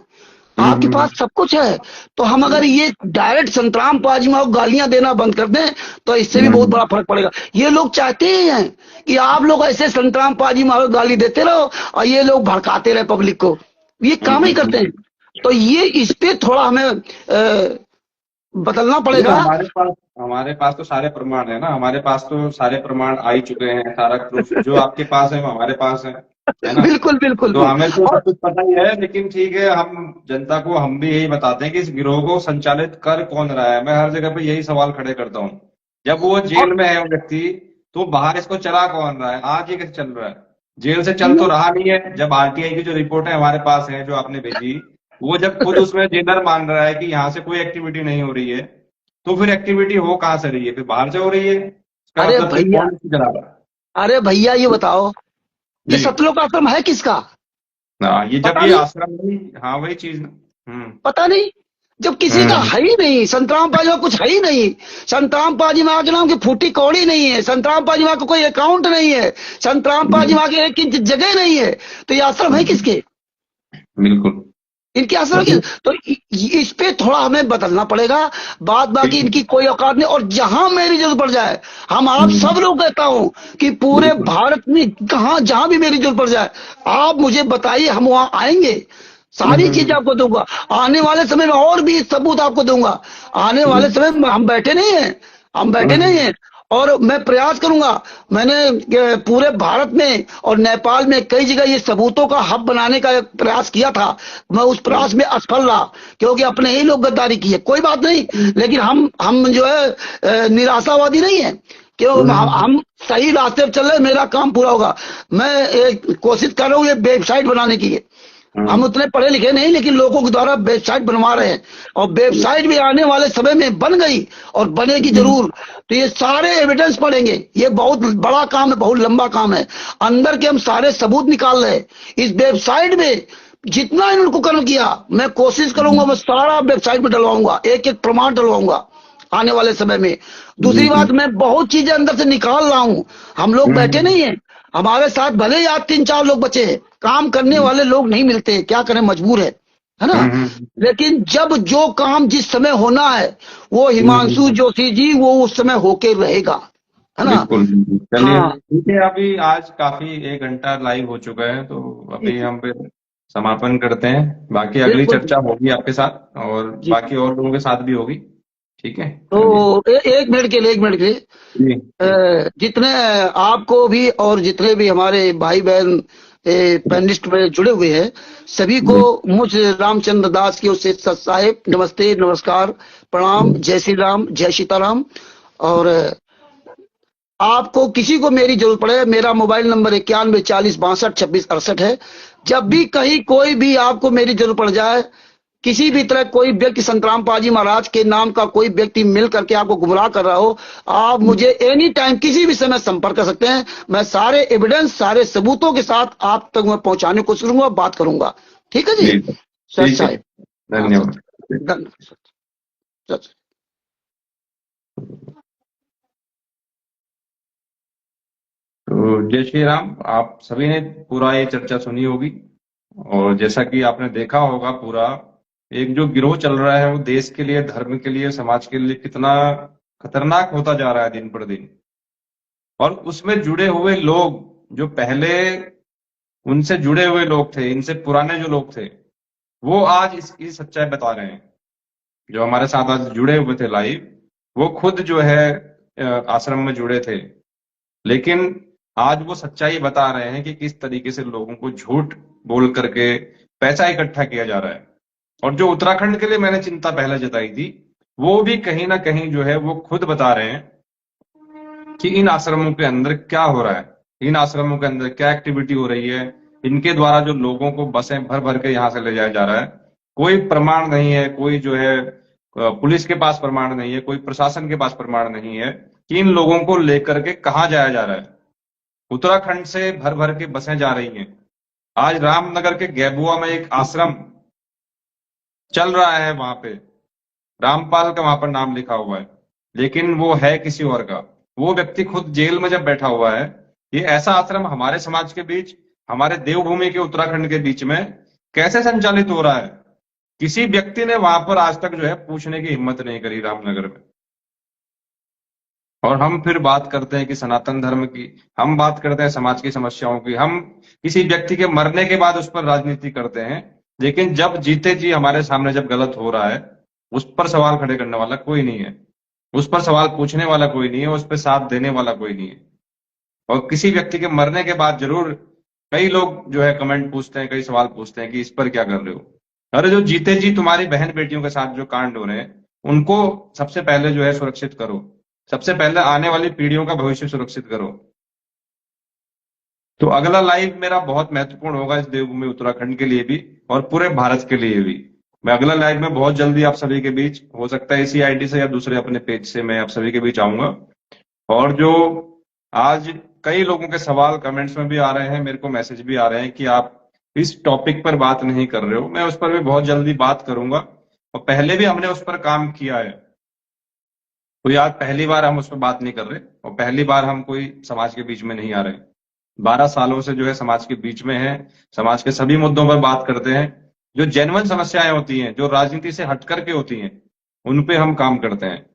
आपके पास सब कुछ है। तो हम अगर ये डायरेक्ट संतराम पाजीमा को गालियां देना बंद कर दें तो इससे भी बहुत बड़ा फर्क पड़ेगा। ये लोग चाहते ही हैं कि आप लोग ऐसे संतराम पाजीमा को गाली देते रहो और ये लोग भड़काते रहे पब्लिक को, ये काम ही करते हैं। तो ये इस पे थोड़ा हमें बदलना ये तो पड़ेगा। हमारे पास तो सारे प्रमाण है ना, हमारे पास तो सारे प्रमाण आ ही चुके हैं, सारा प्रूफ जो आपके पास है वो हमारे पास है ना। बिल्कुल बिल्कुल तो बिल्कुल। हमें तो और सब कुछ पता ही है, लेकिन ठीक है, हम जनता को हम भी यही बताते हैं कि इस गिरोह को संचालित कर कौन रहा है। मैं हर जगह पे यही सवाल खड़े करता हूँ, जब वो जेल में है वो व्यक्ति, तो बाहर इसको चला कौन रहा है, आज ये कैसे चल रहा है। जेल से चल तो रहा नहीं है। जब आरटीआई की जो रिपोर्ट है हमारे पास है, जो आपने भेजी, वो जब खुद उसमें जेलर मान रहा है कि यहाँ से कोई एक्टिविटी नहीं हो रही है, तो फिर एक्टिविटी हो कहाँ से रही है, फिर बाहर से हो रही है। इसका अरे मतलब फिर भैया, कौन चला रहा है। अरे भैया ये बताओ, ये जी। सतलोक आश्रम है किसका? हाँ, ये जब पता ये नहीं, आश्रम नहीं, हाँ वही चीज। पता नहीं। जब किसी का हम्म है ही नहीं, संतराम पाजीमा कुछ है ही नहीं, संतराम पाजीमा के नाम की फूटी कौड़ी नहीं है, संतराम पाजीमा का कोई अकाउंट नहीं है, संतराम पाजीमा के एक इंच जगह नहीं है, तो ये आश्रम है किसके? बिल्कुल। इनके आश्रम के। चलिए। तो इस पे थोड़ा हमें बदलना पड़ेगा। बात बाकी ठीक है। इनकी कोई औकात नहीं। और जहां मेरी जरूरत पड़ जाए, हम आप सब हम्म, लोग कहता हूं कि पूरे बिल्कुल। भारत में कहा जहां भी मेरी जरूरत पड़ जाए, आप मुझे बताइए, हम वहां आएंगे, सारी चीज हम्म, आपको दूंगा। आने वाले समय में और भी सबूत आपको दूंगा। आने वाले समय में हम बैठे नहीं हैं, हम बैठे नहीं हम्म, हैं। और मैं प्रयास करूंगा। मैंने पूरे भारत में और नेपाल में कई जगह ये सबूतों का हब बनाने का एक प्रयास किया था। मैं उस प्रयास में असफल रहा, क्योंकि अपने ही लोग गद्दारी किए। कोई बात नहीं, लेकिन हम जो है निराशावादी नहीं है। क्यों, हम सही रास्ते पर चल रहे, मेरा काम पूरा होगा। मैं एक कोशिश कर रहा हूँ ये वेबसाइट बनाने की। हम उतने पढ़े लिखे नहीं, लेकिन लोगों के द्वारा वेबसाइट बनवा रहे हैं, और वेबसाइट भी आने वाले समय में बन गई और बनेगी जरूर। तो ये सारे एविडेंस पड़ेंगे। ये बहुत बड़ा काम है, बहुत लंबा काम है। अंदर के हम सारे सबूत निकाल रहे हैं इस वेबसाइट में। जितना इन्होंने कुकर्म किया, मैं कोशिश करूंगा, मैं सारा वेबसाइट में डलवाऊंगा, एक एक प्रमाण डलवाऊंगा आने वाले समय में। दूसरी बात, मैं बहुत चीजें अंदर से निकाल रहा हूं। हम लोग बैठे नहीं हैं, हमारे साथ भले ही आज 3-4 लोग बचे हैं, काम करने वाले लोग नहीं मिलते, क्या करें, मजबूर है ना। लेकिन जब जो काम जिस समय होना है, वो हिमांशु जोशी जी वो उस समय होके रहेगा, है ना। बिल्कुल। चलिए हाँ, ठीक है, अभी आज काफी 1 घंटा लाइव हो चुका है, तो अभी हम फिर समापन करते हैं। बाकी अगली बिल्कुल चर्चा होगी आपके साथ, और जी। बाकी और लोगों के साथ भी होगी। ठीक है। तो चलिए। एक मिनट के लिए, एक मिनट के लिए, जी जी। जितने आपको भी और जितने भी हमारे भाई बहन पैनलिस्ट में जुड़े हुए हैं, सभी को जी मुझ रामचंद्र दास की ओर से सत साहेब नमस्ते, नमस्कार, प्रणाम, जय श्री राम, जय सीताराम। और आपको किसी को मेरी जरूरत पड़े, मेरा मोबाइल नंबर 9140622668 है। जब भी कहीं कोई भी आपको मेरी जरूरत पड़ जाए, किसी भी तरह कोई व्यक्ति संतराम पाजी महाराज के नाम का कोई व्यक्ति मिल करके आपको गुमराह कर रहा हो, आप मुझे एनी टाइम किसी भी समय संपर्क कर सकते हैं। मैं सारे एविडेंस, सारे सबूतों के साथ आप तक मैं पहुंचाने की कोशिश करूंगा, बात करूंगा। ठीक है जी, जी। सर ठीक है। साहब। हाँ सर, धन्यवाद। धन्यवाद सर। तो जय श्री राम। आप सभी ने पूरा ये चर्चा सुनी होगी, और जैसा कि आपने देखा होगा, पूरा एक जो गिरोह चल रहा है वो देश के लिए, धर्म के लिए, समाज के लिए कितना खतरनाक होता जा रहा है दिन पर दिन। और उसमें जुड़े हुए लोग, जो पहले उनसे जुड़े हुए लोग थे, इनसे पुराने जो लोग थे, वो आज इसकी सच्चाई बता रहे हैं। जो हमारे साथ आज जुड़े हुए थे लाइव, वो खुद जो है आश्रम में जुड़े थे, लेकिन आज वो सच्चाई बता रहे हैं कि किस तरीके से लोगों को झूठ बोल करके पैसा इकट्ठा किया जा रहा है। और जो उत्तराखंड के लिए मैंने चिंता पहले जताई थी, वो भी कहीं ना कहीं जो है वो खुद बता रहे हैं कि इन आश्रमों के अंदर क्या हो रहा है, इन आश्रमों के अंदर क्या एक्टिविटी हो रही है। इनके द्वारा जो लोगों को बसें भर भर के यहां से ले जाया जा रहा है, कोई प्रमाण नहीं है, कोई जो है पुलिस के पास प्रमाण नहीं है, कोई प्रशासन के पास प्रमाण नहीं है कि इन लोगों को लेकर के कहाँ जाया जा रहा है। उत्तराखंड से भर भर के बसें जा रही हैं। आज रामनगर के गैबुआ में एक आश्रम चल रहा है, वहां पे रामपाल का वहां पर नाम लिखा हुआ है, लेकिन वो है किसी और का। वो व्यक्ति खुद जेल में जब बैठा हुआ है, ये ऐसा आश्रम हमारे समाज के बीच, हमारे देवभूमि के उत्तराखंड के बीच में कैसे संचालित हो रहा है। किसी व्यक्ति ने वहां पर आज तक जो है पूछने की हिम्मत नहीं करी रामनगर में। और हम फिर बात करते हैं कि सनातन धर्म की, हम बात करते हैं समाज की समस्याओं की, हम किसी व्यक्ति के मरने के बाद उस पर राजनीति करते हैं, लेकिन जब जीते जी हमारे सामने जब गलत हो रहा है उस पर सवाल खड़े करने वाला कोई नहीं है, उस पर सवाल पूछने वाला कोई नहीं है, उस पर साथ देने वाला कोई नहीं है। और किसी व्यक्ति के मरने के बाद जरूर कई लोग जो है कमेंट पूछते हैं, कई सवाल पूछते हैं कि इस पर क्या कर रहे हो। अरे जो जीते जी तुम्हारी बहन बेटियों के साथ जो कांड हो रहे हैं उनको सबसे पहले जो है सुरक्षित करो, सबसे पहले आने वाली पीढ़ियों का भविष्य सुरक्षित करो। तो अगला लाइव मेरा बहुत महत्वपूर्ण होगा इस देवभूमि उत्तराखंड के लिए भी और पूरे भारत के लिए भी। मैं अगला लाइव में बहुत जल्दी आप सभी के बीच, हो सकता है इसी आईडी से या दूसरे अपने पेज से, मैं आप सभी के बीच आऊंगा। और जो आज कई लोगों के सवाल कमेंट्स में भी आ रहे हैं, मेरे को मैसेज भी आ रहे हैं कि आप इस टॉपिक पर बात नहीं कर रहे हो, मैं उस पर भी बहुत जल्दी बात करूंगा। और पहले भी हमने उस पर काम किया है, तो आज पहली बार हम उस पर बात नहीं कर रहे और पहली बार हम कोई समाज के बीच में नहीं आ रहे। 12 सालों से जो है समाज के बीच में है, समाज के सभी मुद्दों पर बात करते हैं। जो जेन्युइन समस्याएं होती हैं, जो राजनीति से हट करके होती हैं, उन पे हम काम करते हैं।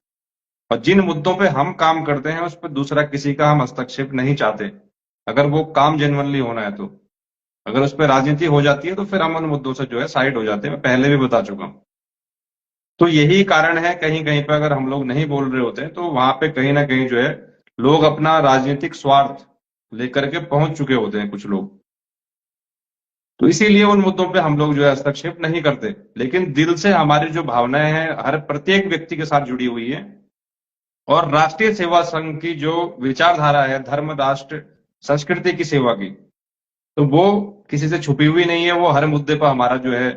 और जिन मुद्दों पे हम काम करते हैं उस पर दूसरा किसी का हम हस्तक्षेप नहीं चाहते, अगर वो काम जेन्युइनली होना है तो। अगर उस पर राजनीति हो जाती है तो फिर हम उन मुद्दों से जो है साइड हो जाते हैं, मैं पहले भी बता चुका हूं। तो यही कारण है, कहीं कहीं पे अगर हम लोग नहीं बोल रहे होते हैं तो वहां पे कहीं ना कहीं जो है लोग अपना राजनीतिक स्वार्थ लेकर के पहुंच चुके होते हैं कुछ लोग। तो इसीलिए उन मुद्दों पे हम लोग जो है हस्तक्षेप नहीं करते, लेकिन दिल से हमारी जो भावनाएं हैं हर प्रत्येक व्यक्ति के साथ जुड़ी हुई है। और राष्ट्रीय सेवा संघ की जो विचारधारा है धर्म राष्ट्र संस्कृति की सेवा की, तो वो किसी से छुपी हुई नहीं है। वो हर मुद्दे पर हमारा जो है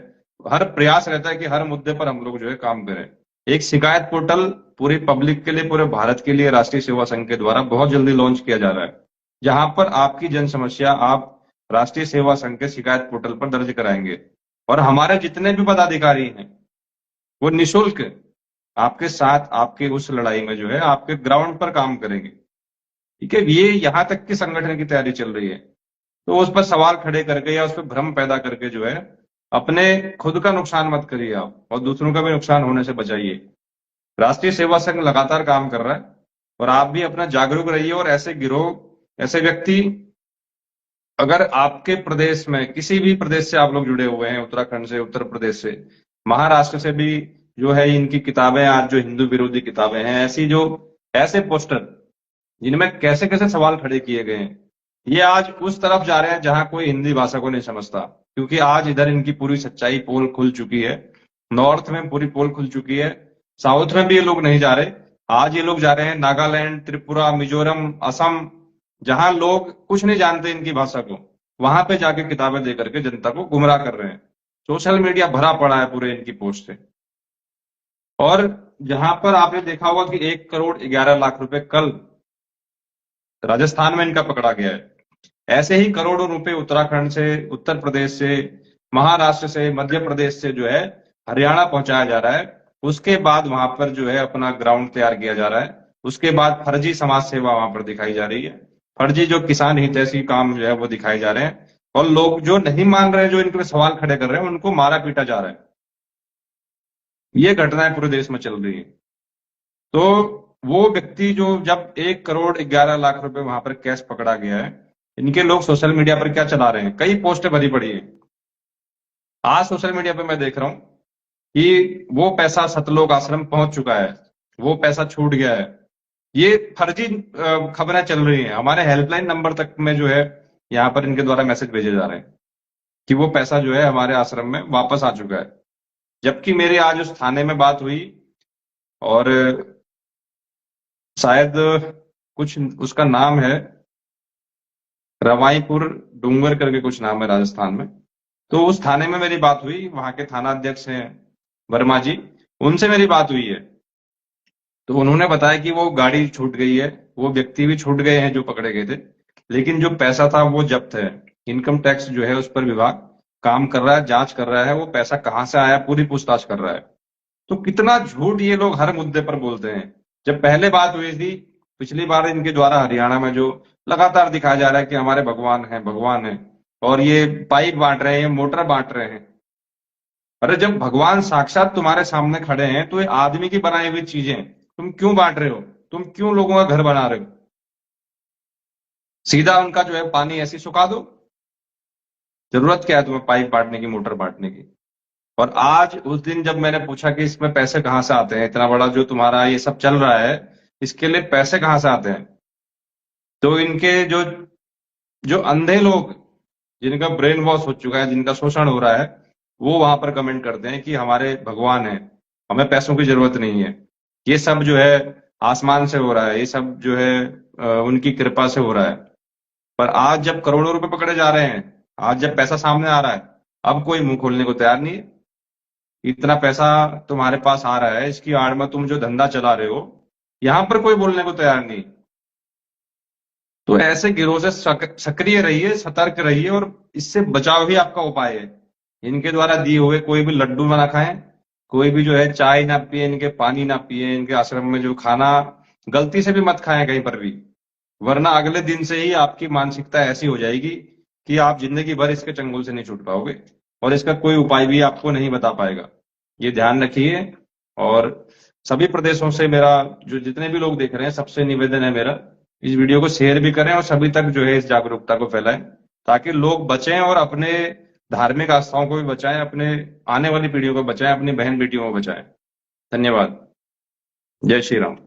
हर प्रयास रहता है कि हर मुद्दे पर हम लोग जो है काम करें। एक शिकायत पोर्टल पूरी पब्लिक के लिए, पूरे भारत के लिए राष्ट्रीय सेवा संघ के द्वारा बहुत जल्दी लॉन्च किया जा रहा है, जहां पर आपकी जन समस्या आप राष्ट्रीय सेवा संघ के शिकायत पोर्टल पर दर्ज कराएंगे। और हमारे जितने भी पदाधिकारी हैं वो निःशुल्क आपके साथ आपके उस लड़ाई में जो है आपके ग्राउंड पर काम करेंगे। ठीक है, ये यहां तक की संगठन की तैयारी चल रही है। तो उस पर सवाल खड़े करके या उस पर भ्रम पैदा करके जो है अपने खुद का नुकसान मत करिए आप, और दूसरों का भी नुकसान होने से बचाइए। राष्ट्रीय सेवा संघ लगातार काम कर रहा है और आप भी अपना जागरूक रहिए। और ऐसे गिरोह, ऐसे व्यक्ति, अगर आपके प्रदेश में किसी भी प्रदेश से आप लोग जुड़े हुए हैं, उत्तराखंड से, उत्तर प्रदेश से, महाराष्ट्र से भी जो है इनकी किताबें आज जो हिंदू विरोधी किताबें हैं, ऐसी जो ऐसे पोस्टर जिनमें कैसे कैसे सवाल खड़े किए गए हैं, ये आज उस तरफ जा रहे हैं जहां कोई हिंदी भाषा को नहीं समझता। क्योंकि आज इधर इनकी पूरी सच्चाई पोल खुल चुकी है, नॉर्थ में पूरी पोल खुल चुकी है, साउथ में भी ये लोग नहीं जा रहे। आज ये लोग जा रहे हैं नागालैंड, त्रिपुरा, मिजोरम, असम, जहां लोग कुछ नहीं जानते इनकी भाषा को, वहां पे जाके किताबें दे करके जनता को गुमराह कर रहे हैं। सोशल मीडिया भरा पड़ा है पूरे इनकी पोस्ट से। और जहां पर आपने देखा होगा कि 1,11,00,000 रुपए कल राजस्थान में इनका पकड़ा गया है, ऐसे ही करोड़ों रुपए उत्तराखंड से, उत्तर प्रदेश से, महाराष्ट्र से, मध्य प्रदेश से जो है हरियाणा पहुंचाया जा रहा है। उसके बाद वहां पर जो है अपना ग्राउंड तैयार किया जा रहा है। उसके बाद फर्जी समाज सेवा वहां पर दिखाई जा रही है, फर्जी जो किसान हितैषी काम जो है वो दिखाए जा रहे हैं। और लोग जो नहीं मान रहे हैं, जो इनके पे सवाल खड़े कर रहे हैं, उनको मारा पीटा जा रहा है। ये घटनाएं पूरे देश में चल रही है। तो वो व्यक्ति जो जब 1,11,00,000 रुपए वहां पर कैश पकड़ा गया है, इनके लोग सोशल मीडिया पर क्या चला रहे हैं, कई पोस्टें भरी पड़ी है। आज सोशल मीडिया पे मैं देख रहा हूं कि वो पैसा सतलोक आश्रम पहुंच चुका है, वो पैसा छूट गया है। ये फर्जी खबरें चल रही हैं। हमारे हेल्पलाइन नंबर तक में जो है यहाँ पर इनके द्वारा मैसेज भेजे जा रहे हैं कि वो पैसा जो है हमारे आश्रम में वापस आ चुका है। जबकि मेरी आज उस थाने में बात हुई और शायद कुछ उसका नाम है रवाईपुर डूंगर करके कुछ नाम है राजस्थान में। तो उस थाने में मेरी बात हुई, वहां के थाना अध्यक्ष हैं वर्मा जी, उनसे मेरी बात हुई है। तो उन्होंने बताया कि वो गाड़ी छूट गई है, वो व्यक्ति भी छूट गए हैं जो पकड़े गए थे, लेकिन जो पैसा था वो जब्त है। इनकम टैक्स जो है उस पर विभाग काम कर रहा है, जांच कर रहा है, वो पैसा कहां से आया पूरी पूछताछ कर रहा है। तो कितना झूठ ये लोग हर मुद्दे पर बोलते हैं। जब पहले बात हुई थी पिछली बार इनके द्वारा हरियाणा में, जो लगातार दिखाया जा रहा है कि हमारे भगवान है, भगवान है, और ये पाइप बांट रहे हैं, मोटर बांट रहे हैं, अरे जब भगवान साक्षात तुम्हारे सामने खड़े हैं तो ये आदमी की बनाई हुई चीजें तुम क्यों बांट रहे हो? तुम क्यों लोगों का घर बना रहे हो? सीधा उनका जो है पानी ऐसे ही सुखा दो। जरूरत क्या है तुम्हें पाइप बांटने की, मोटर बांटने की? और आज उस दिन जब मैंने पूछा कि इसमें पैसे कहाँ से आते हैं, इतना बड़ा जो तुम्हारा ये सब चल रहा है, इसके लिए पैसे कहाँ से आते हैं, तो इनके जो जो अंधे लोग, जिनका ब्रेन वॉश हो चुका है, जिनका शोषण हो रहा है, वो वहां पर कमेंट करते हैं कि हमारे भगवान है, हमें पैसों की जरूरत नहीं है, ये सब जो है आसमान से हो रहा है, ये सब जो है उनकी कृपा से हो रहा है। पर आज जब करोड़ों रुपए पकड़े जा रहे हैं, आज जब पैसा सामने आ रहा है, अब कोई मुंह खोलने को तैयार नहीं है। इतना पैसा तुम्हारे पास आ रहा है, इसकी आड़ में तुम जो धंधा चला रहे हो, यहां पर कोई बोलने को तैयार नहीं। तो ऐसे गिरोह से सक्रिय रहिए, सतर्क रहिए, और इससे बचाव ही आपका उपाय है। इनके द्वारा दिए हुए कोई भी लड्डू ना खाएं, कोई भी जो है चाय ना पिए, इनके पानी ना पिए, इनके आश्रम में जो खाना गलती से भी मत खाएं कहीं पर भी, वरना अगले दिन से ही आपकी मानसिकता ऐसी हो जाएगी कि आप जिंदगी भर इसके चंगुल से नहीं छूट पाओगे, और इसका कोई उपाय भी आपको नहीं बता पाएगा। ये ध्यान रखिए। और सभी प्रदेशों से मेरा, जो जितने भी लोग देख रहे हैं, सबसे निवेदन है मेरा, इस वीडियो को शेयर भी करें और सभी तक जो है इस जागरूकता को फैलाएं, ताकि लोग बचें और अपने धार्मिक आस्थाओं को भी बचाएं, अपने आने वाली पीढ़ियों को बचाएं, अपनी बहन बेटियों को बचाएं। धन्यवाद। जय श्री राम।